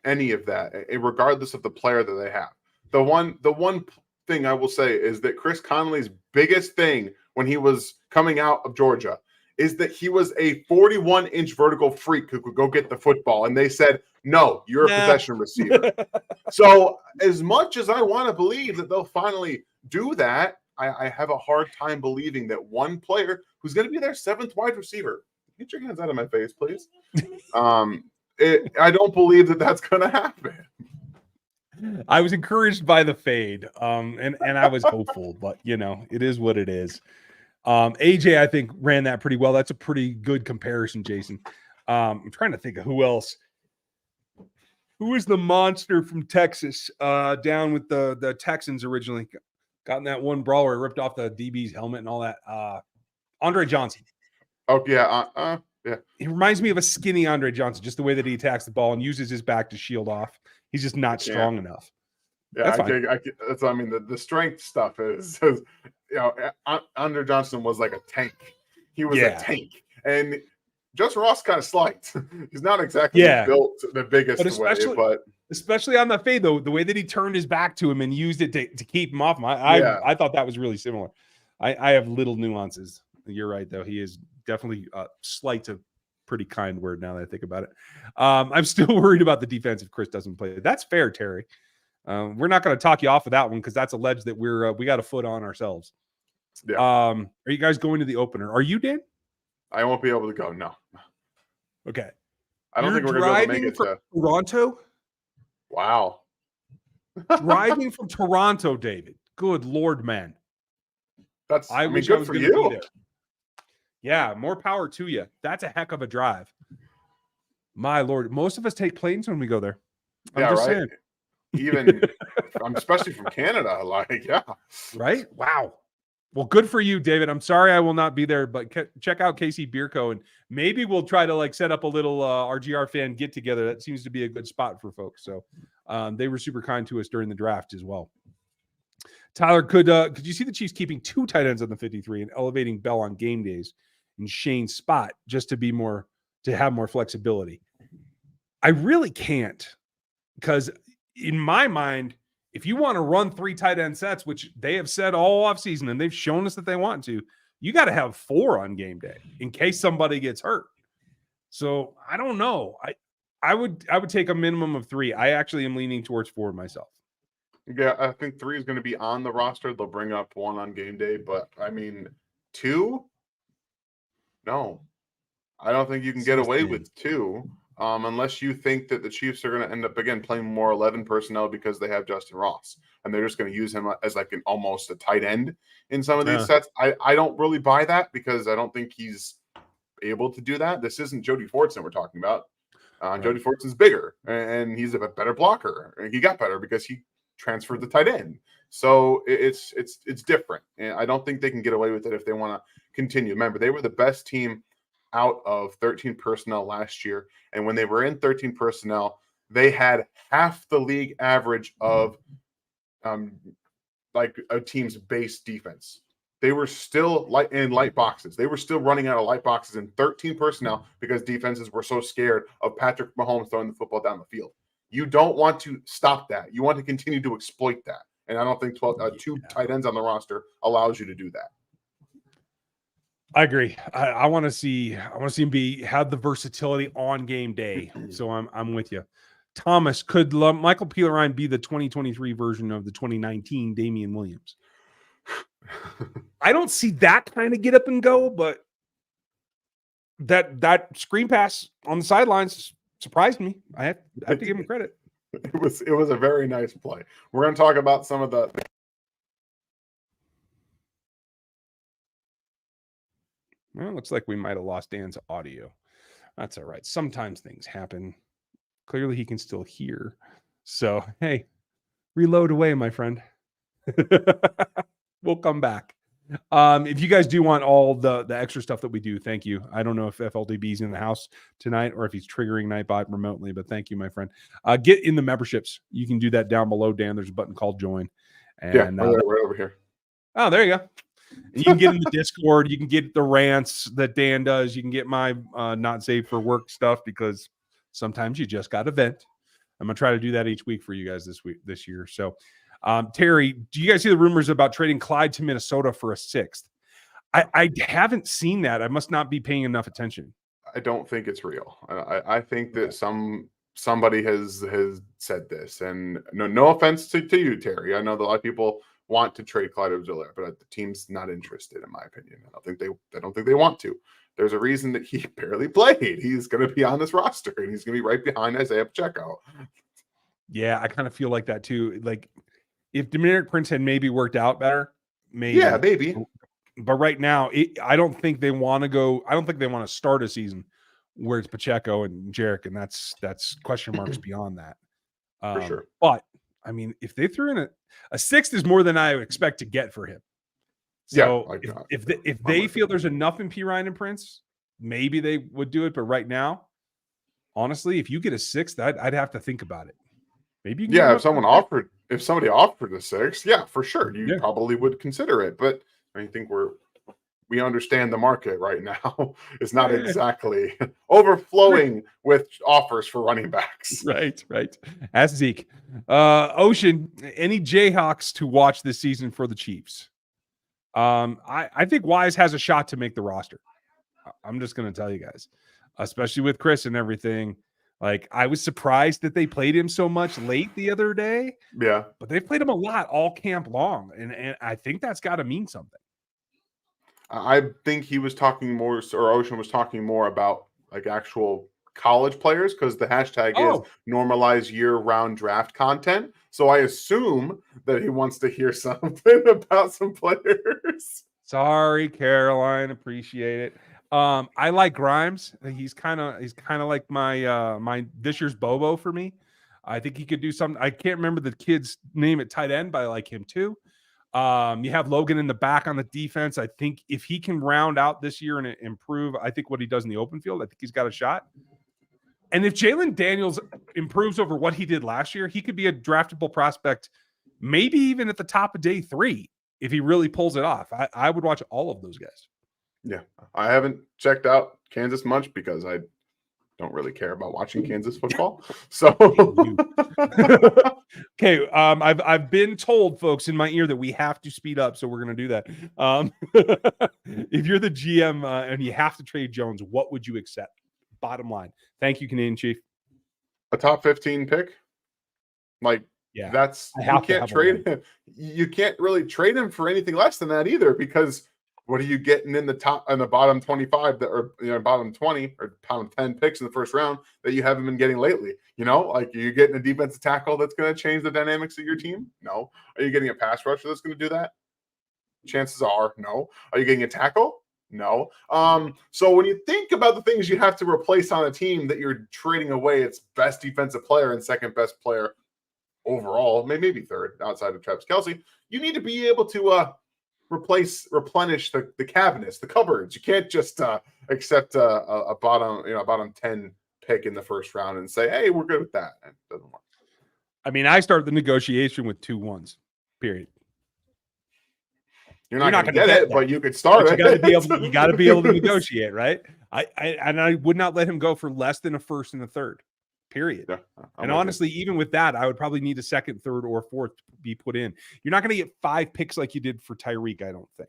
any of that, regardless of the player that they have. The one thing I will say is that Chris Conley's biggest thing when he was coming out of Georgia is that he was a 41-inch vertical freak who could go get the football. And they said, no, you're a possession receiver. So as much as I want to believe that they'll finally do that, I have a hard time believing that one player who's going to be their 7th wide receiver, get your hands out of my face, please. I don't believe that that's going to happen. I was encouraged by the fade, and I was hopeful, but it is what it is. AJ, I think, ran that pretty well. That's a pretty good comparison, Jason. I'm trying to think of who else. Who is the monster from Texas down with the Texans originally? Got in that one brawl where he ripped off the DB's helmet and all that. Andre Johnson. Oh, yeah. Yeah. He reminds me of a skinny Andre Johnson, just the way that he attacks the ball and uses his back to shield off. He's just not strong enough. Yeah, that's I mean, the strength stuff is Andre Johnson was like a tank. He was a tank. And Justin Ross kind of slight. He's not exactly built the biggest especially on the fade, though, the way that he turned his back to him and used it to keep him off him. I thought that was really similar. I have little nuances. You're right, though. He is definitely slight's a pretty kind word now that I think about it. I'm still worried about the defense if Chris doesn't play. That's fair, Terry. We're not going to talk you off of that one because that's alleged that we got a foot on ourselves. Yeah. Are you guys going to the opener? Are you, Dan? I won't be able to go. No. Okay. I don't think we're going to be able to make it to Toronto. Wow. Driving from Toronto, David. Good Lord, man. I wish I was going to be there. Yeah, more power to you. That's a heck of a drive. My Lord, most of us take planes when we go there. I'm just saying. Even, especially from Canada, right? Wow. Well, good for you, David. I'm sorry I will not be there, but check out KC Beer Co. and maybe we'll try to set up a little RGR fan get together. That seems to be a good spot for folks. So they were super kind to us during the draft as well. Tyler, could you see the Chiefs keeping 2 tight ends on the 53 and elevating Bell on game days in Shane's spot just to have more flexibility? I really can't, because in my mind, If you want to run 3 tight end sets, which they have said all offseason, and they've shown us that they want to, you got to have 4 on game day in case somebody gets hurt. So I don't know. I would take a minimum of 3. I actually am leaning towards 4 myself. Yeah, I think 3 is going to be on the roster. They'll bring up 1 on game day, but I mean, 2? No, I don't think you can get away with 2, unless you think that the Chiefs are going to end up again playing more 11 personnel because they have Justin Ross, and they're just going to use him as like almost a tight end in some of these sets. I don't really buy that because I don't think he's able to do that. This isn't Jody Fortson we're talking about. Right. Jody Fortson's bigger, and he's a better blocker. And he got better because he transferred the tight end. So it's different, and I don't think they can get away with it if they want to continue. Remember, they were the best team out of 13 personnel last year, and when they were in 13 personnel, they had half the league average of like a team's base defense. They were still in light boxes. They were still running out of light boxes in 13 personnel because defenses were so scared of Patrick Mahomes throwing the football down the field. You don't want to stop that. You want to continue to exploit that. And I don't think 2 tight ends on the roster allows you to do that. I agree. I want to see him have the versatility on game day. So I'm with you. Thomas, could Michael Pirine be the 2023 version of the 2019 Damian Williams? I don't see that kind of get up and go, but that screen pass on the sidelines surprised me. I have to give him credit. It was a very nice play. We're going to talk about some of the. Well, it looks like we might have lost Dan's audio. That's all right. Sometimes things happen. Clearly, he can still hear. So, hey, reload away, my friend. We'll come back. If you guys do want all the extra stuff that we do, thank you. I don't know if FLDB is in the house tonight or if he's triggering Nightbot remotely, but thank you, my friend. Get in the memberships. You can do that down below, Dan. There's a button called join. And right over here. Oh, there you go. You can get in the Discord. You can get the rants that Dan does. You can get my not safe for work stuff because sometimes you just got to vent. I'm going to try to do that each week for you guys this year. So, Terry, do you guys see the rumors about trading Clyde to Minnesota for a 6th? I haven't seen that. I must not be paying enough attention. I don't think it's real. I think that somebody has said this, and no offense to you, Terry. I know that a lot of people want to trade Clyde Edwards-Helaire, but the team's not interested, in my opinion. I don't think they want to. There's a reason that he barely played. He's going to be on this roster, and he's going to be right behind Isaiah Pacheco. Yeah, I kind of feel like that too. Like if Demetric Prince had maybe worked out better, maybe. Yeah, maybe. But right now, I don't think they want to go. I don't think they want to start a season where it's Pacheco and Jarek, and that's question marks beyond that. For sure. But I mean, if they threw in a 6th is more than I expect to get for him. So yeah, if they feel there's enough in Pirine and Prince, maybe they would do it. But right now, honestly, if you get a 6th, I'd have to think about it. Maybe you can if somebody offered a 6th, yeah, for sure, you probably would consider it. But I think we understand the market right now. It's not exactly overflowing with offers for running backs. Right. Ask Zeke. Ocean, any Jayhawks to watch this season for the Chiefs? I think Wise has a shot to make the roster. I'm just going to tell you guys, especially with Chris and everything. Like, I was surprised that they played him so much late the other day. Yeah. But they played him a lot all camp long. And I think that's got to mean something. I think he was talking more, or Ocean was talking more about like actual college players because the hashtag is normalize year-round draft content. So I assume that he wants to hear something about some players. Sorry, Caroline. Appreciate it. I like Grimes. He's kind of like my this year's Bobo for me. I think he could do something. I can't remember the kid's name at tight end, but I like him too. You have Logan in the back on the defense. I think if he can round out this year and improve, I think what he does in the open field, I think he's got a shot. And if Jalen Daniels improves over what he did last year, he could be a draftable prospect, maybe even at the top of day 3 if he really pulls it off. I would watch all of those guys. Yeah, I haven't checked out Kansas much because I don't really care about watching Kansas football. So okay, I've been told, folks, in my ear that we have to speed up, so we're going to do that. If you're the GM and you have to trade Jones, what would you accept? Bottom line. Thank you, Canadian Chief. A top 15 pick, like that's you can't trade him. You can't really trade him for anything less than that either, because what are you getting in the top and the bottom 25 that are bottom 20 or bottom 10 picks in the first round that you haven't been getting lately? Like, are you getting a defensive tackle that's going to change the dynamics of your team? No. Are you getting a pass rusher that's going to do that? Chances are no. Are you getting a tackle? No. So when you think about the things you have to replace on a team that you're trading away its best defensive player and second best player overall, maybe third outside of Travis Kelce, you need to be able to replenish the cabinets, the cupboards. You can't just accept a bottom 10 pick in the first round and say, hey, we're good with that. It doesn't work. I mean, I started the negotiation with 2 1s, period. You're not going to get it, but you could start it. You got to be able to negotiate, right? I would not let him go for less than a first and a third, period. Yeah, and honestly, even with that, I would probably need a second, third, or fourth to be put in. You're not going to get 5 picks like you did for Tyreek, I don't think.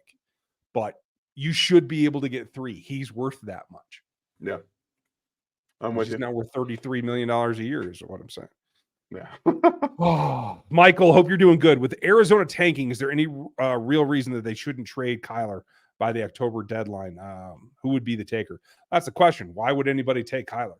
But you should be able to get 3. He's worth that much. Yeah. Which is now worth $33 million a year is what I'm saying. Yeah. Oh, Michael, hope you're doing good. With Arizona tanking, is there any real reason that they shouldn't trade Kyler by the October deadline? Who would be the taker? That's the question. Why would anybody take Kyler?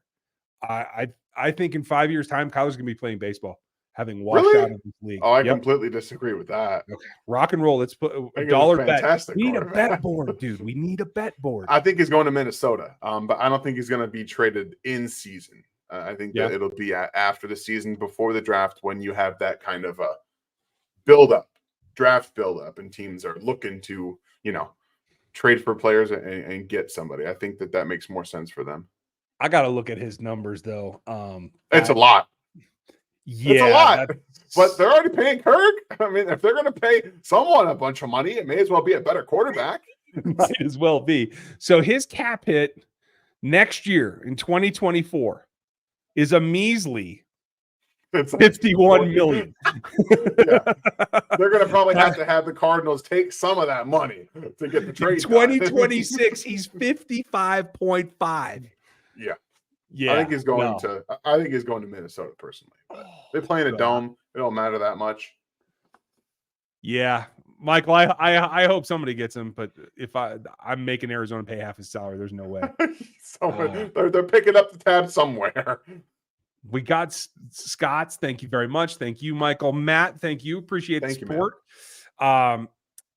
I think in 5 years' time, Kyler's going to be playing baseball, having washed out of this league. Oh, I completely disagree with that. Okay. Rock and roll. Let's put a dollar bet. We need a bet board, dude. We need a bet board. I think he's going to Minnesota, but I don't think he's going to be traded in season. I think that it'll be after the season, before the draft, when you have that kind of a draft build-up, and teams are looking to, trade for players and get somebody. I think that makes more sense for them. I got to look at his numbers, though. It's a lot. Yeah, it's a lot. But they're already paying Kirk. I mean, if they're going to pay someone a bunch of money, it may as well be a better quarterback. Might as well be. So his cap hit next year in 2024 is a measly $51 million. Yeah. They're going to probably have to have the Cardinals take some of that money to get the trade. 2026, he's 55.5. Yeah. I think he's going to Minnesota personally. But they play in a dome. It don't matter that much. Yeah. Michael, I hope somebody gets him, but if I'm making Arizona pay half his salary, there's no way. They're picking up the tab somewhere. We got Scott's. Thank you very much. Thank you, Michael. Matt, thank you. Appreciate the support. I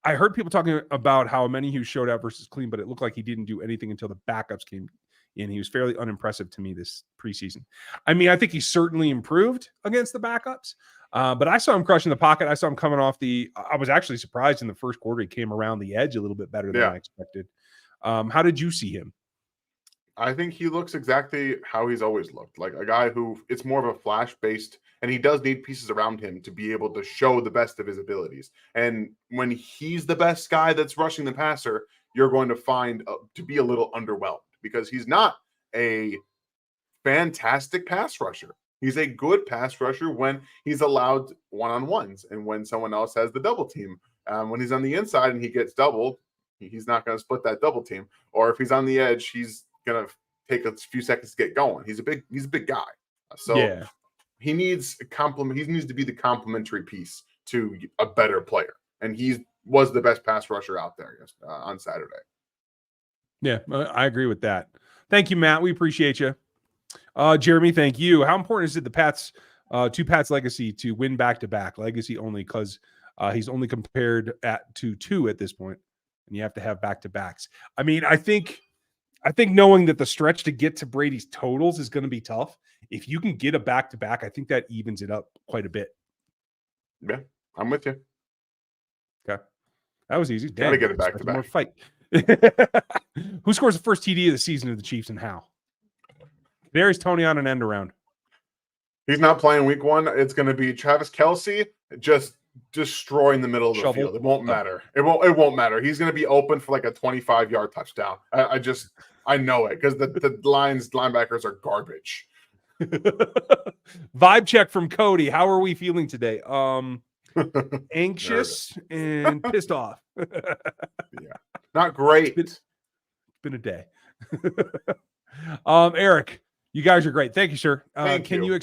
heard people talking about how Menahue showed out versus Clean, but it looked like he didn't do anything until the backups came in. He was fairly unimpressive to me this preseason. I mean, I think he certainly improved against the backups, but I saw him crushing the pocket. I saw him coming off I was actually surprised in the first quarter. He came around the edge a little bit better than I expected. How did you see him? I think he looks exactly how he's always looked, like a guy who it's more of a flash-based, and he does need pieces around him to be able to show the best of his abilities. And when he's the best guy that's rushing the passer, you're going to find to be a little underwhelmed, because he's not a fantastic pass rusher. He's a good pass rusher when he's allowed one-on-ones and when someone else has the double team. When he's on the inside and he gets doubled, he's not going to split that double team. Or if he's on the edge, he's going to take a few seconds to get going. He's a big guy. So he needs a compliment. He needs to be the complementary piece to a better player. And he was the best pass rusher out there on Saturday. Yeah, I agree with that. Thank you, Matt. We appreciate you. Jeremy, thank you. How important is it to Pat's legacy to win back-to-back? Legacy only because he's only compared to 2 at this point, and you have to have back-to-backs. I mean, I think knowing that the stretch to get to Brady's totals is going to be tough. If you can get a back-to-back, I think that evens it up quite a bit. Yeah, I'm with you. Okay. That was easy. Gotta get it back-to-back. More fight. Who scores the first TD of the season of the Chiefs and how? There's Tony on an end around. He's not playing week 1. It's going to be Travis Kelce just destroying the middle of the field. It won't matter. It won't matter. He's going to be open for like a 25-yard touchdown. I just I know it because the Lions linebackers are garbage. Vibe check from Cody. How are we feeling today? Anxious and pissed off. Yeah, not great. It's been a day. Eric, you guys are great. Thank you, sir. Thank you.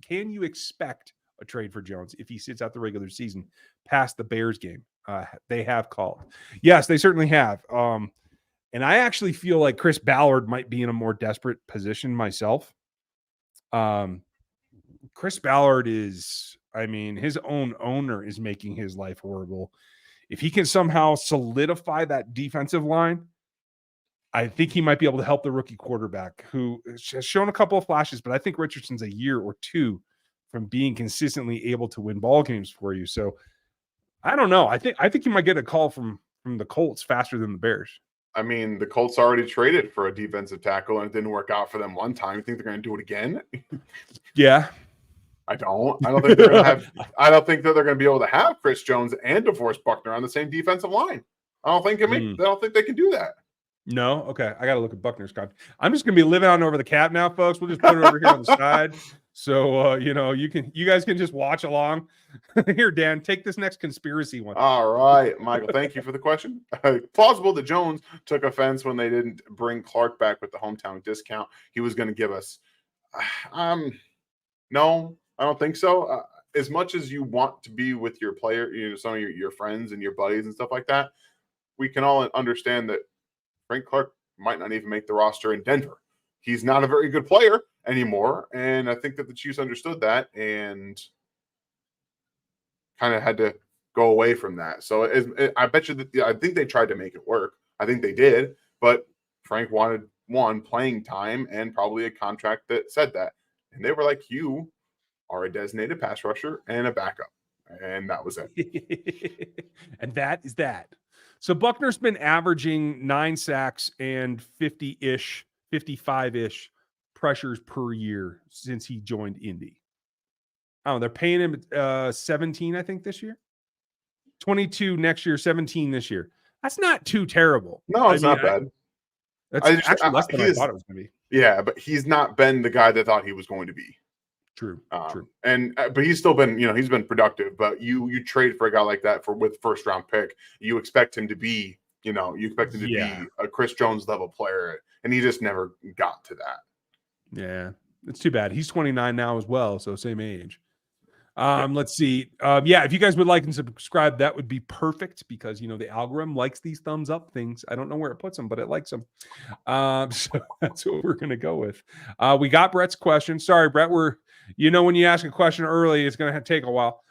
Can you expect a trade for Jones if he sits out the regular season past the Bears game? They have called. Yes, they certainly have. And I actually feel like Chris Ballard might be in a more desperate position myself. Chris Ballard is, I mean, his own owner is making his life horrible. If he can somehow solidify that defensive line, I think he might be able to help the rookie quarterback who has shown a couple of flashes, but I think Richardson's a year or two from being consistently able to win ball games for you. So I don't know. I think you might get a call from the Colts faster than the Bears. I mean, the Colts already traded for a defensive tackle and it didn't work out for them one time. You think they're going to do it again? Yeah. I don't think they're going to have. I don't think that they're going to be able to have Chris Jones and DeForest Buckner on the same defensive line. I don't think they can do that. No, okay. I got to look at Buckner's contract. I'm just going to be living on over the cap now, folks. We'll just put it over here on the side, so you guys can just watch along. Here, Dan, take this next conspiracy one. All right, Michael. Thank you for the question. Plausible that Jones took offense when they didn't bring Clark back with the hometown discount he was going to give us. No, I don't think so. As much as you want to be with your player, some of your friends and your buddies and stuff like that, we can all understand that Frank Clark might not even make the roster in Denver. He's not a very good player anymore, and I think that the Chiefs understood that and kind of had to go away from that. So I bet you that I think they tried to make it work. I think they did, but Frank wanted playing time and probably a contract that said that, and they were like, "You are a designated pass rusher and a backup," and that was it. And that is that. So Buckner's been averaging 9 sacks and 50-ish, 55-ish pressures per year since he joined Indy. Oh, they're paying him 17, I think, this year. 22 next year, 17 this year. That's not too terrible. No, it's not bad. That's actually less than I thought it was going to be. Yeah, but he's not been the guy they thought he was going to be. True. But he's still been, he's been productive. But you trade for a guy like that with first round pick, you expect him to be, be a Chris Jones level player, and he just never got to that. Yeah, it's too bad. He's 29 now as well, so same age. Let's see. If you guys would like and subscribe, that would be perfect because the algorithm likes these thumbs up things. I don't know where it puts them, but it likes them. So that's what we're gonna go with. We got Brett's question. Sorry, Brett. When you ask a question early, it's gonna take a while.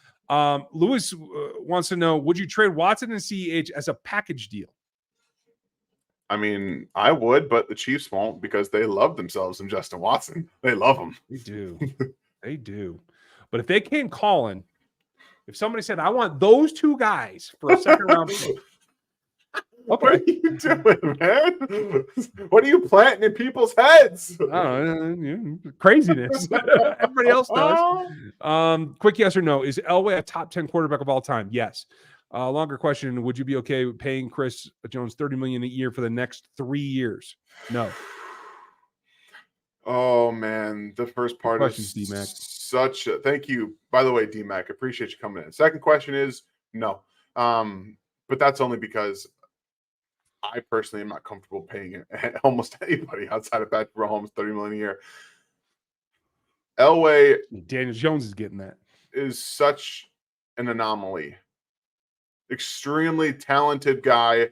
Lewis wants to know: would you trade Watson and CEH as a package deal? I mean, I would, but the Chiefs won't because they love themselves in Justin Watson. They love him. They do. They do. But if they came calling, if somebody said, I want those two guys for a second round pick. Okay. What are you doing, man? What are you planting in people's heads? Craziness. Everybody else does. Quick yes or no. Is Elway a top 10 quarterback of all time? Yes. Longer question. Would you be okay with paying Chris Jones $30 million a year for the next 3 years? No. Oh man, the first part is D-Mac. Thank you. By the way, D-Mac, appreciate you coming in. Second question is no. But that's only because I personally am not comfortable paying almost anybody outside of Patrick Mahomes $30 million a year. Elway, Daniel Jones is getting that. Is such an anomaly. Extremely talented guy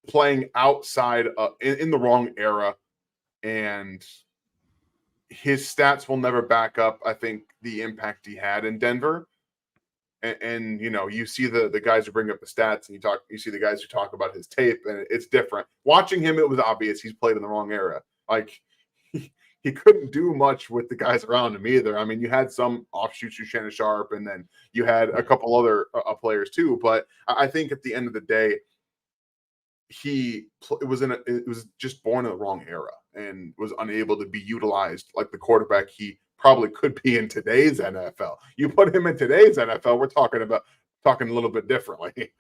playing outside in the wrong era, and his stats will never back up, I think, the impact he had in Denver. And you see the guys who bring up the stats, and you see the guys who talk about his tape, and it's different. Watching him, it was obvious he's played in the wrong era. Like he couldn't do much with the guys around him either. I mean, you had some offshoots, you Shannon Sharp, and then you had a couple other players too. But I think at the end of the day, it was just born in the wrong era and was unable to be utilized like the quarterback he probably could be in today's NFL. You put him in today's NFL, we're talking a little bit differently.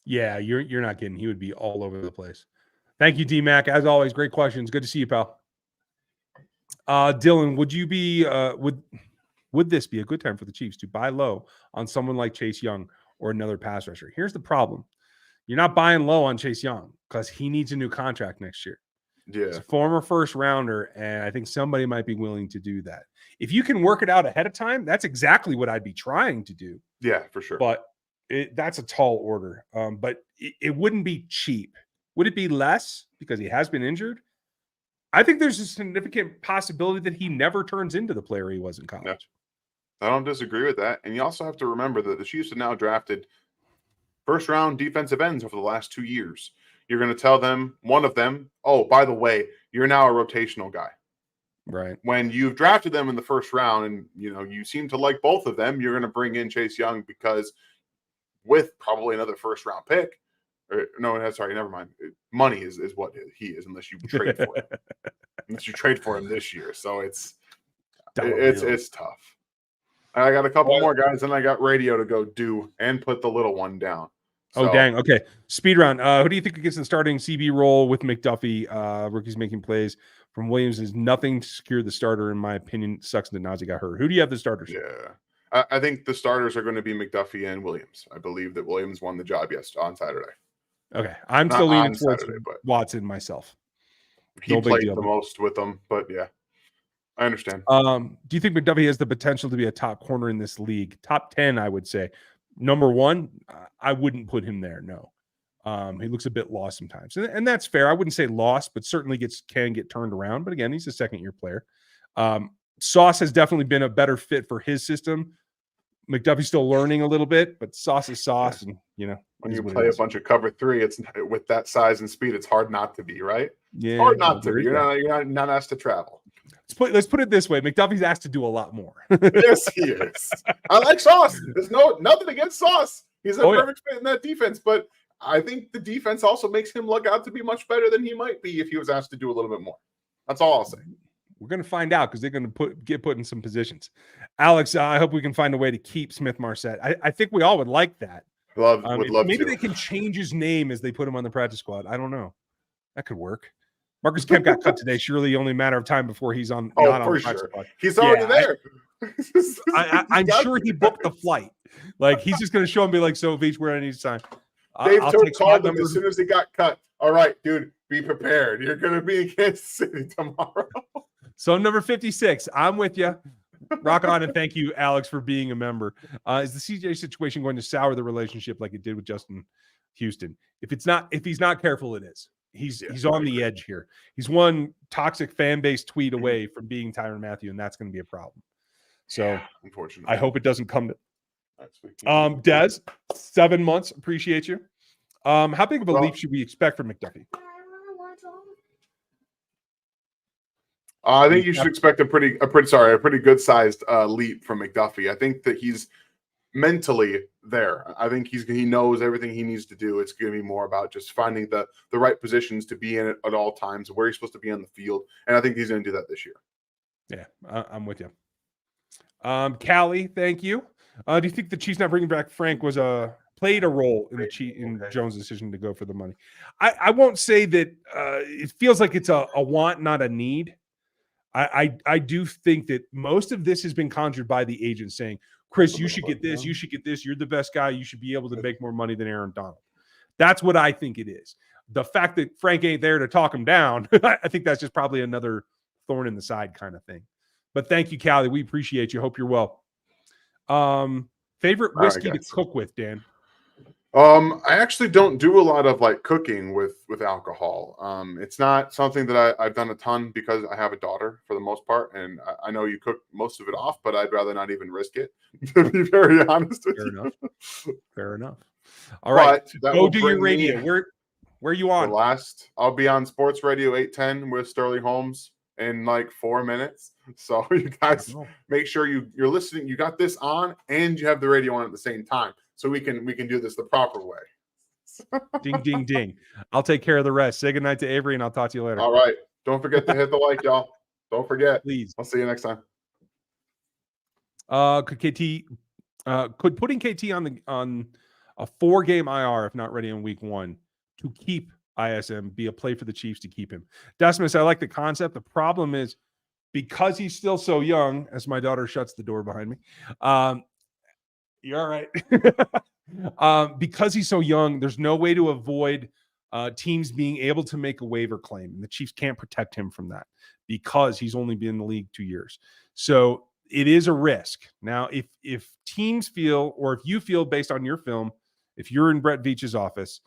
Yeah, you're not kidding. He would be all over the place. Thank you, D-Mac. As always, great questions. Good to see you, pal. Dylan, would you be would this be a good time for the Chiefs to buy low on someone like Chase Young or another pass rusher? Here's the problem. You're not buying low on Chase Young because he needs a new contract next year. Yeah. He's a former first rounder, and I think somebody might be willing to do that. If you can work it out ahead of time, that's exactly what I'd be trying to do. Yeah, for sure. But that's a tall order. But it wouldn't be cheap. Would it be less because he has been injured? I think there's a significant possibility that he never turns into the player he was in college. Yeah. I don't disagree with that. And you also have to remember that the Chiefs have now drafted first-round defensive ends over the last 2 years. You're going to tell them, one of them, oh, by the way, you're now a rotational guy. Right. When you've drafted them in the first round and, you seem to like both of them, you're going to bring in Chase Young because with probably another first-round pick, never mind. Money is what he is unless you trade for him. Unless you trade for him this year. So it's tough. I got a couple more guys, and I got radio to go do and put the little one down. So, oh, dang. Okay. Speed round. Who do you think gets the starting CB role with McDuffie? Rookies making plays from Williams is nothing to secure the starter, in my opinion. Sucks that Najee got hurt. Who do you have the starters? Yeah. I think the starters are going to be McDuffie and Williams. I believe that Williams won the job on Saturday. Okay. I'm still leaning towards Watson myself. He played the most with them, but yeah. I understand. Do you think McDuffie has the potential to be a top corner in this league? Top 10, I would say. Number 1, I wouldn't put him there. No. He looks a bit lost sometimes. And that's fair. I wouldn't say lost, but certainly can get turned around. But again, he's a second-year player. Sauce has definitely been a better fit for his system. McDuffie's still learning a little bit, but Sauce is Sauce. And, when you play a bunch of cover 3, it's with that size and speed, it's hard not to be, right? Yeah. It's hard not to be. You're not asked to travel. Let's put it this way. McDuffie's asked to do a lot more. Yes, he is. I like Sauce. There's nothing against Sauce. He's a perfect fit in that defense, but I think the defense also makes him look out to be much better than he might be if he was asked to do a little bit more. That's all I'll say. We're going to find out because they're going to get put in some positions. Alex, I hope we can find a way to keep Smith-Marsette. I think we all would like that. Would love maybe to. They can change his name as they put him on the practice squad. I don't know. That could work. Marcus Kemp got cut today. Surely only a matter of time before he's on. Oh, for sure. He's already there. I'm sure he booked the flight. Like he's just going to show him, be like, "So, Veach, where I need to sign." Dave Tote called him as soon as he got cut. All right, dude, be prepared. You're going to be in Kansas City tomorrow. So number 56. I'm with you. Rock on, and thank you, Alex, for being a member. Is the CJ situation going to sour the relationship like it did with Justin Houston? If he's not careful, it is. He's on the edge here. He's one toxic fan base tweet away from being Tyrann Mathieu, and that's going to be a problem. So, unfortunately, I hope it doesn't come to. Des, 7 months. Appreciate you. How big of a leap should we expect from McDuffie? I think you should expect a pretty good sized leap from McDuffie. I think that he's mentally there. I think he knows everything he needs to do. It's going to be more about just finding the right positions to be in it at all times, where he's supposed to be on the field. And I think he's going to do that this year. Yeah, I'm with you. Callie, thank you. Do you think the Chiefs not bringing back Frank played a role in Jones' decision to go for the money? I won't say that it feels like it's a want, not a need. I do think that most of this has been conjured by the agent saying, Chris, you should get this. You should get this. You're the best guy. You should be able to make more money than Aaron Donald. That's what I think it is. The fact that Frank ain't there to talk him down, I think that's just probably another thorn in the side kind of thing. But thank you, Callie. We appreciate you. Hope you're well. Favorite whiskey to cook with, Dan? I actually don't do a lot of cooking with alcohol. It's not something that I've done a ton because I have a daughter for the most part, and I know you cook most of it off, but I'd rather not even risk it, to be very honest with you. Fair enough. All right, go do your radio. Where are you on? I'll be on Sports Radio 810 with Sterling Holmes in 4 minutes. So you guys make sure you're listening. You got this on, and you have the radio on at the same time. So we can do this the proper way. Ding, ding, ding. I'll take care of the rest. Say goodnight to Avery, and I'll talk to you later. All right. Don't forget to hit the like, y'all. Don't forget. Please. I'll see you next time. Could putting KT on a 4-game IR, if not ready in week 1, to keep ISM be a play for the Chiefs to keep him. Decimus, I like the concept. The problem is because he's still so young, as my daughter shuts the door behind me. You're all right. Because he's so young, there's no way to avoid teams being able to make a waiver claim. And the Chiefs can't protect him from that because he's only been in the league 2 years. So it is a risk. Now, if teams feel, or if you feel based on your film, if you're in Brett Veach's office,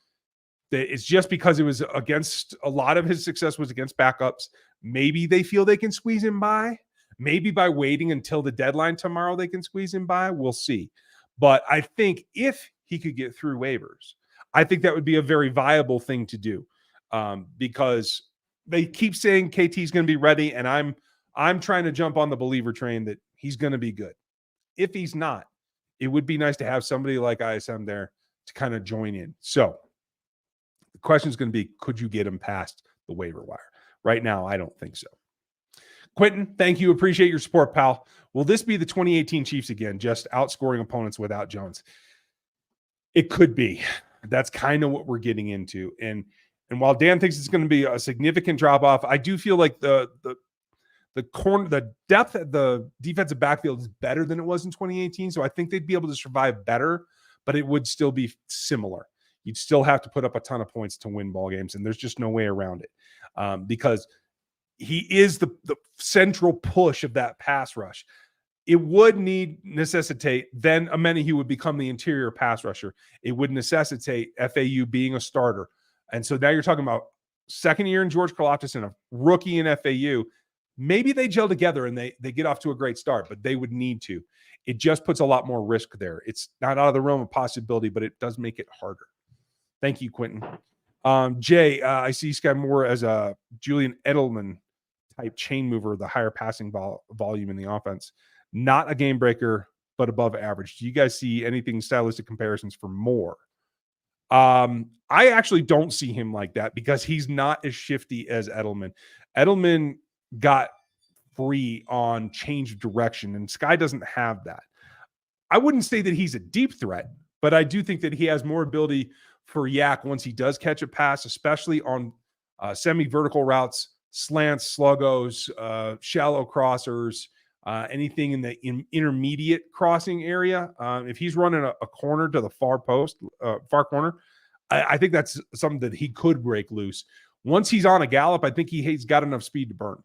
that it's just because it was against, a lot of his success was against backups, maybe they feel they can squeeze him by. Maybe by waiting until the deadline tomorrow, they can squeeze him by. We'll see. But I think if he could get through waivers, I think that would be a very viable thing to do, because they keep saying KT is going to be ready, and I'm trying to jump on the believer train that he's going to be good. If he's not, it would be nice to have somebody like ISM there to kind of join in. So the question is going to be, could you get him past the waiver wire? Right now, I don't think so. Quentin, thank you. Appreciate your support, pal. Will this be the 2018 Chiefs again, just outscoring opponents without Jones? It could be. That's kind of what we're getting into. And while Dan thinks it's going to be a significant drop off, I do feel like the depth at the defensive backfield is better than it was in 2018. So I think they'd be able to survive better, but it would still be similar. You'd still have to put up a ton of points to win ball games, and there's just no way around it, because he is the central push of that pass rush. It would necessitate then Amenahue would become the interior pass rusher. It would necessitate FAU being a starter. And so now you're talking about second year in George Karlaftis and a rookie in FAU. Maybe they gel together and they get off to a great start, but they would need to. It just puts a lot more risk there. It's not out of the realm of possibility, but it does make it harder. Thank you, Quentin. Jay, I see Sky Moore as a Julian Edelman type chain mover, the higher passing volume in the offense. Not a game breaker, but above average. Do you guys see anything stylistic comparisons for Moore? I actually don't see him like that because he's not as shifty as Edelman. Edelman got free on change of direction, and Sky doesn't have that. I wouldn't say that he's a deep threat, but I do think that he has more ability for Yak once he does catch a pass, especially on semi-vertical routes, slants, sluggos, shallow crossers, anything in the intermediate crossing area. If he's running a corner to the far corner, I think that's something that he could break loose. Once he's on a gallop, I think he's got enough speed to burn.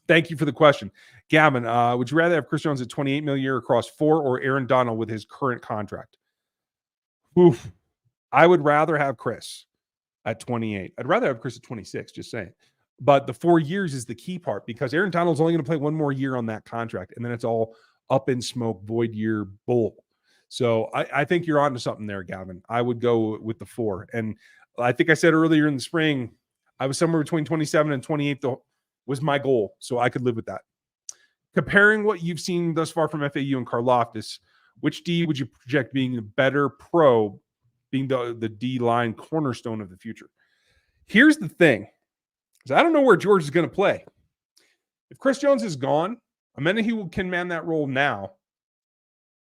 Thank you for the question. Gavin, would you rather have Chris Jones at $28 million a year across 4 or Aaron Donald with his current contract? Oof. I would rather have Chris at 28. I'd rather have Chris at 26, just saying. But the 4 years is the key part because Aaron Donald's only going to play one more year on that contract, and then it's all up in smoke, void year bull. So I think you're onto something there, Gavin. I would go with the 4. And I think I said earlier in the spring, I was somewhere between 27 and 28 was my goal, so I could live with that. Comparing what you've seen thus far from FAU and Karlaftis, which D would you project being a better pro, being the D-line cornerstone of the future? Here's the thing. I don't know where George is going to play. If Chris Jones is gone, Amenahue can man that role now.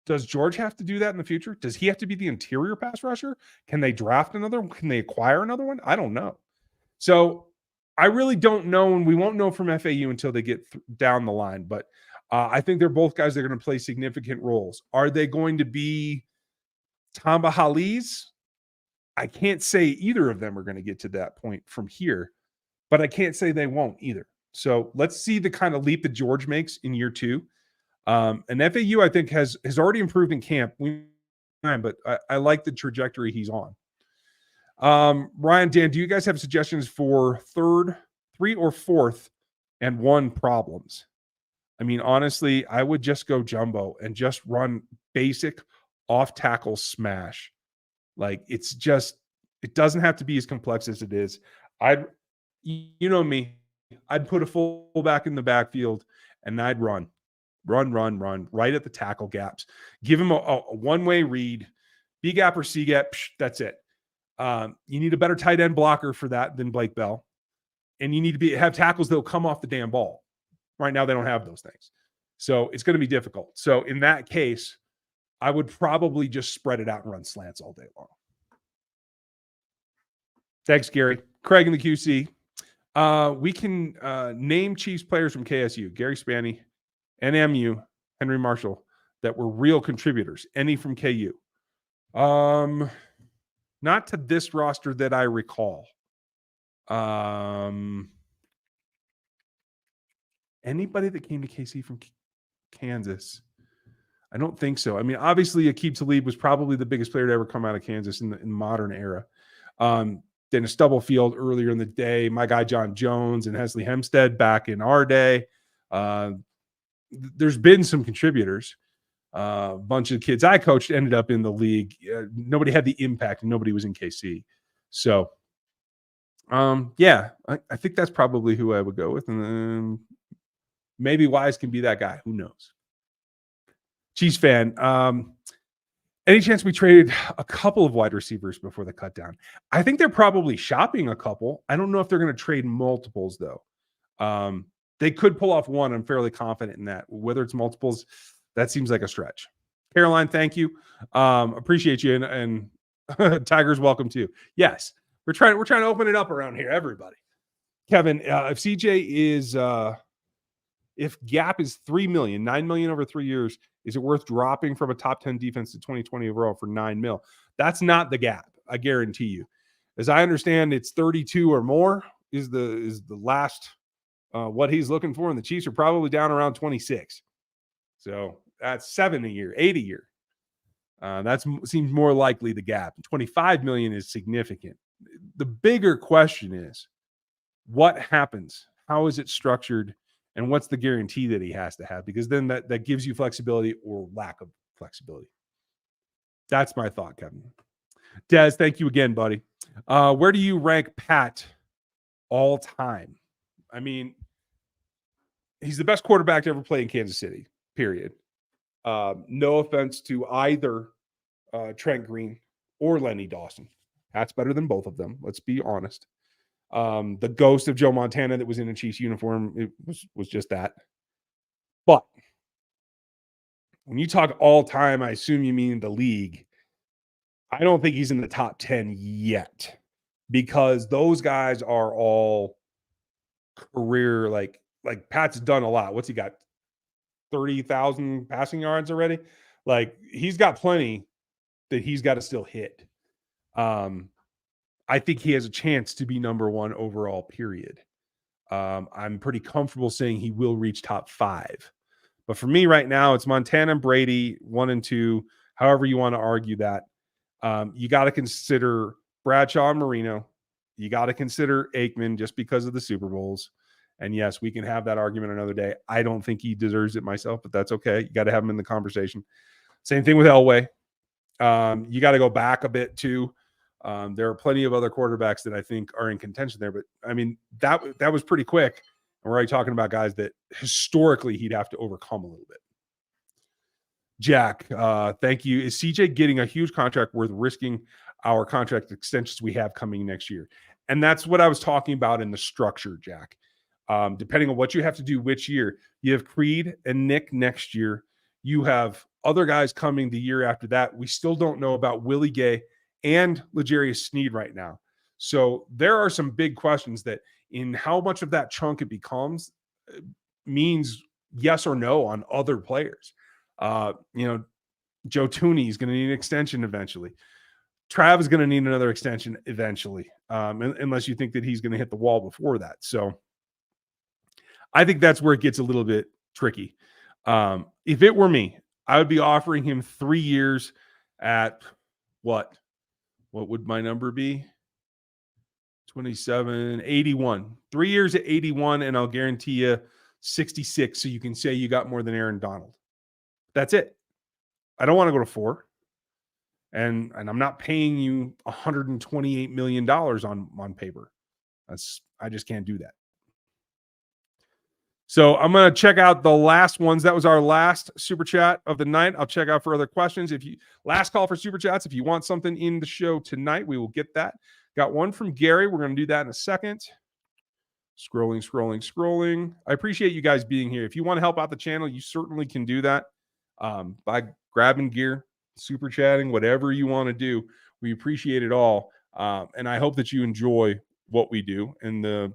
Does George have to do that in the future? Does he have to be the interior pass rusher? Can they draft another one? Can they acquire another one? I don't know. So I really don't know, and we won't know from FAU until they get down the line. But I think they're both guys that are going to play significant roles. Are they going to be Tamba Hali's? I can't say either of them are going to get to that point from here. But I can't say they won't either. So let's see the kind of leap that George makes in year 2. And FAU, I think, has already improved in camp. But I like the trajectory he's on. Ryan, Dan, do you guys have suggestions for 3rd, 3 or 4th, and 1 problems? I mean, honestly, I would just go jumbo and just run basic off-tackle smash. Like, it doesn't have to be as complex as it is. You know me, I'd put a fullback in the backfield and I'd run right at the tackle gaps. Give him a one-way read, B gap or C gap. That's it. You need a better tight end blocker for that than Blake Bell. And you need to have tackles that will come off the damn ball. Right now, they don't have those things. So it's going to be difficult. So in that case, I would probably just spread it out and run slants all day long. Thanks, Gary. Craig in the QC. We can name Chiefs players from KSU: Gary Spanny, NMU, Henry Marshall, that were real contributors. Any from KU? Not to this roster that I recall. Anybody that came to KC from Kansas? I don't think so. I mean, obviously, Aqib Talib was probably the biggest player to ever come out of Kansas in the modern era. Dennis Stubblefield earlier in the day, my guy John Jones and Hesley Hempstead back in our day. There's been some contributors. A bunch of kids I coached ended up in the league. Nobody had the impact, and nobody was in KC. So, yeah, I think that's probably who I would go with. And then maybe Wise can be that guy. Who knows? Chiefs fan. Any chance we traded a couple of wide receivers before the cut down? I think they're probably shopping a couple. I don't know if they're going to trade multiples, though. They could pull off one. I'm fairly confident in that. Whether it's multiples, that seems like a stretch. Caroline, thank you. Appreciate you. And Tigers, welcome too. Yes, we're trying to open it up around here, everybody. Kevin, if CJ is if gap is $3 million, $9 million over 3 years, is it worth dropping from a top 10 defense to 2020 overall for $9 million? That's not the gap, I guarantee you. As I understand, it's 32 or more is the last what he's looking for, and the Chiefs are probably down around 26. So that's 7 a year, 8 a year. That seems more likely the gap. 25 million is significant. The bigger question is, what happens? How is it structured? And what's the guarantee that he has to have? Because then that gives you flexibility or lack of flexibility. That's my thought, Kevin. Des, thank you again, buddy. Where do you rank Pat all time? I mean, he's the best quarterback to ever play in Kansas City, period. No offense to either Trent Green or Lenny Dawson. Pat's better than both of them. Let's be honest. The ghost of Joe Montana that was in a Chiefs uniform, it was just that. But when you talk all time, I assume you mean the league. I don't think he's in the top 10 yet, because those guys are all career, like Pat's done a lot. What's he got? 30,000 passing yards already. Like, he's got plenty that he's got to still hit. I think he has a chance to be number one overall, period. I'm pretty comfortable saying he will reach top 5. But for me right now, it's Montana and Brady, 1 and 2, however you want to argue that. You got to consider Bradshaw and Marino. You got to consider Aikman just because of the Super Bowls. And yes, we can have that argument another day. I don't think he deserves it myself, but that's okay. You got to have him in the conversation. Same thing with Elway. You got to go back a bit too. There are plenty of other quarterbacks that I think are in contention there, but I mean, that was pretty quick. And we're already talking about guys that historically he'd have to overcome a little bit. Jack, thank you. Is CJ getting a huge contract worth risking our contract extensions we have coming next year? And that's what I was talking about in the structure, Jack. Depending on what you have to do which year, you have Creed and Nick next year. You have other guys coming the year after that. We still don't know about Willie Gay and L'Jarius Sneed right now. So there are some big questions that in how much of that chunk it becomes means yes or no on other players. Joe Tooney is going to need an extension eventually. Trav is going to need another extension eventually, unless you think that he's going to hit the wall before that. So I think that's where it gets a little bit tricky. If it were me, I would be offering him 3 years at what would my number be? 27, 81. 3 years at 81, and I'll guarantee you 66, so you can say you got more than Aaron Donald. That's it. I don't want to go to 4. And I'm not paying you $128 million on paper. I just can't do that. So I'm going to check out the last ones. That was our last super chat of the night. I'll check out for other questions. Last call for super chats. If you want something in the show tonight, we will get that. Got one from Gary. We're going to do that in a second. Scrolling. I appreciate you guys being here. If you want to help out the channel, you certainly can do that by grabbing gear, super chatting, whatever you want to do. We appreciate it all. And I hope that you enjoy what we do and the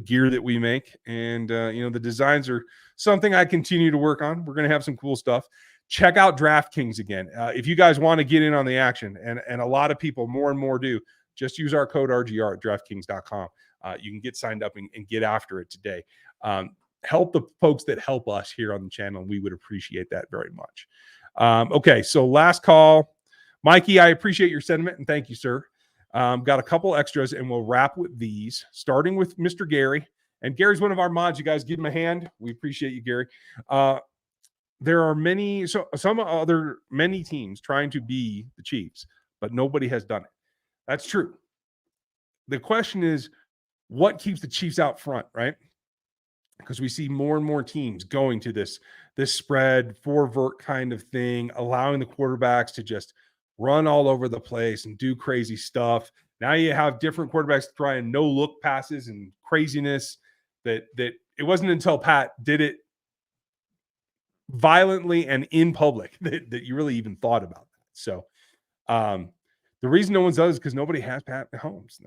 gear that we make. And, the designs are something I continue to work on. We're going to have some cool stuff. Check out DraftKings again. If you guys want to get in on the action, and a lot of people more and more do, just use our code RGR at DraftKings.com. You can get signed up and get after it today. Help the folks that help us here on the channel. We would appreciate that very much. Okay, so last call. Mikey, I appreciate your sentiment, and thank you, sir. Got a couple extras, and we'll wrap with these, starting with Mr. Gary. And Gary's one of our mods. You guys give him a hand. We appreciate you, Gary. There are many teams trying to be the Chiefs, but nobody has done it. That's true. The question is, what keeps the Chiefs out front, right? Because we see more and more teams going to this spread, four-vert kind of thing, allowing the quarterbacks to just run all over the place and do crazy stuff. Now you have different quarterbacks trying no-look passes and craziness that it wasn't until Pat did it violently and in public that you really even thought about that. So the reason no one's does is because nobody has Pat Mahomes.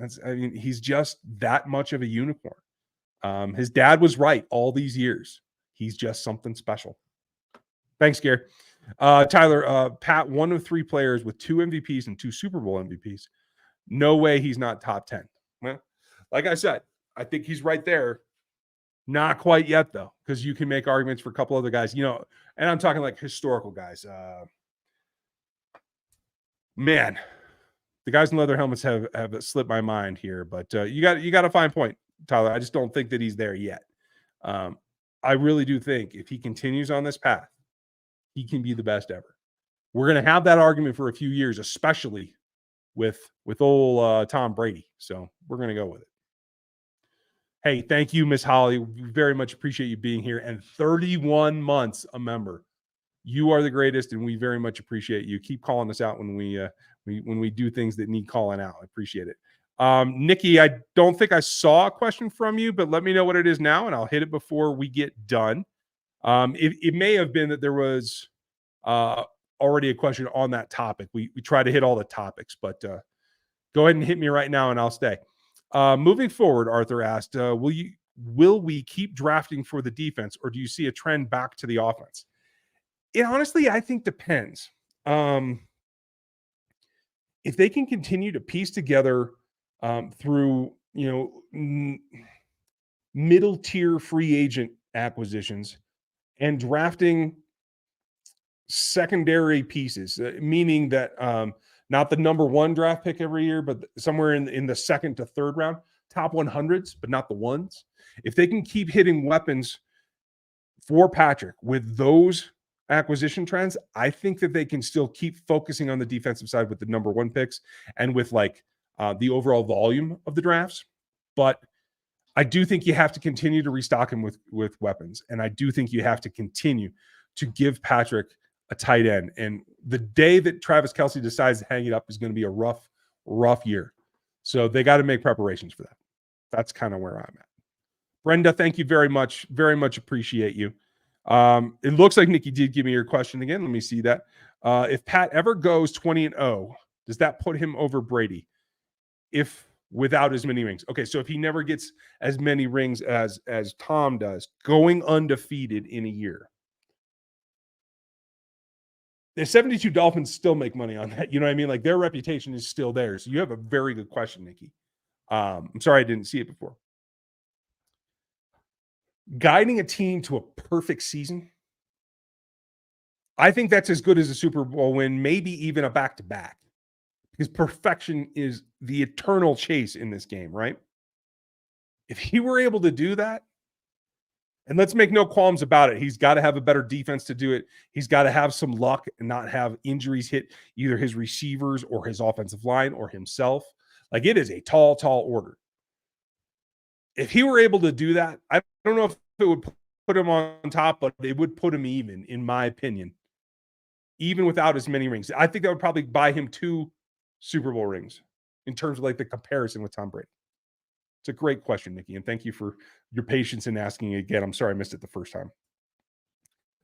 He's just that much of a unicorn. His dad was right all these years. He's just something special. Thanks, Gary. Tyler, Pat, one of three players with 2 MVPs and 2 Super Bowl MVPs. No way he's not top 10. Well, like I said, I think he's right there. Not quite yet, though, because you can make arguments for a couple other guys, and I'm talking like historical guys. Man, the guys in leather helmets have slipped my mind here, but you got a fine point, Tyler. I just don't think that he's there yet. I really do think if he continues on this path, he can be the best ever. We're going to have that argument for a few years, especially with old Tom Brady. So we're going to go with it. Hey, thank you, Miss Holly. We very much appreciate you being here. And 31 months a member. You are the greatest, and we very much appreciate you. Keep calling us out when we do things that need calling out. I appreciate it. Nikki, I don't think I saw a question from you, but let me know what it is now, and I'll hit it before we get done. It may have been that there was already a question on that topic. We try to hit all the topics, but go ahead and hit me right now, and I'll stay. Moving forward, Arthur asked, will we keep drafting for the defense, or do you see a trend back to the offense? It honestly, I think, depends. If they can continue to piece together through, middle tier free agent acquisitions and drafting secondary pieces, meaning that not the number 1 draft pick every year, but somewhere in the second to third round, top 100s, but not the ones. If they can keep hitting weapons for Patrick with those acquisition trends, I think that they can still keep focusing on the defensive side with the number 1 picks and with the overall volume of the drafts. But I do think you have to continue to restock him with weapons. And I do think you have to continue to give Patrick a tight end. And the day that Travis Kelce decides to hang it up is going to be a rough year. So they got to make preparations for that. That's kind of where I'm at. Brenda, thank you very much. Very much appreciate you. It looks like Nikki did give me your question again. Let me see that. If Pat ever goes 20-0, does that put him over Brady? If without as many rings. Okay, so if he never gets as many rings as Tom does, going undefeated in a year. The 72 Dolphins still make money on that. You know what I mean? Like, their reputation is still there. So you have a very good question, Nikki. I'm sorry I didn't see it before. Guiding a team to a perfect season, I think that's as good as a Super Bowl win, maybe even a back-to-back. Because perfection is the eternal chase in this game, right? If he were able to do that, and let's make no qualms about it, he's got to have a better defense to do it. He's got to have some luck and not have injuries hit either his receivers or his offensive line or himself. Like, it is a tall, tall order. If he were able to do that, I don't know if it would put him on top, but it would put him even, in my opinion, even without as many rings. I think that would probably buy him 2 Super Bowl rings in terms of the comparison with Tom Brady. It's a great question, Nikki, and thank you for your patience in asking it again. I'm sorry I missed it the first time.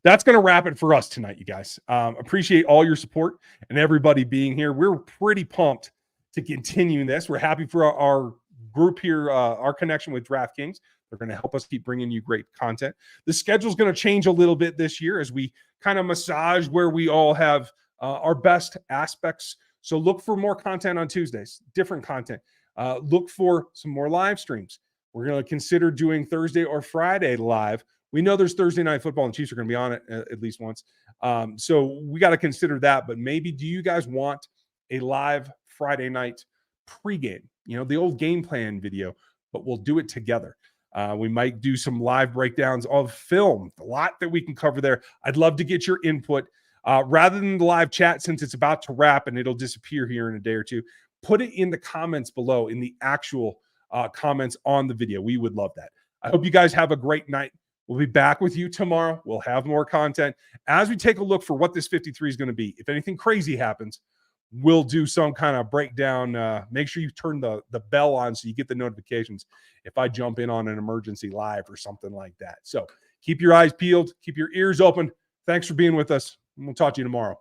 That's going to wrap it for us tonight, you guys. Appreciate all your support and everybody being here. We're pretty pumped to continue this. We're happy for our group here, our connection with DraftKings. They're going to help us keep bringing you great content. The schedule is going to change a little bit this year as we kind of massage where we all have our best aspects. So look for more content on Tuesdays, different content. Look for some more live streams. We're going to consider doing Thursday or Friday live. We know there's Thursday night football and Chiefs are going to be on it at least once. So we got to consider that. But maybe do you guys want a live Friday night pregame? The old game plan video, but we'll do it together. We might do some live breakdowns of film. A lot that we can cover there. I'd love to get your input. Rather than the live chat, since it's about to wrap and it'll disappear here in a day or two, put it in the comments below, in the actual comments on the video. We would love that. I hope you guys have a great night. We'll be back with you tomorrow. We'll have more content as we take a look for what this 53 is going to be. If anything crazy happens, we'll do some kind of breakdown. Make sure you turn the bell on so you get the notifications if I jump in on an emergency live or something like that. So keep your eyes peeled, keep your ears open. Thanks for being with us. We'll talk to you tomorrow.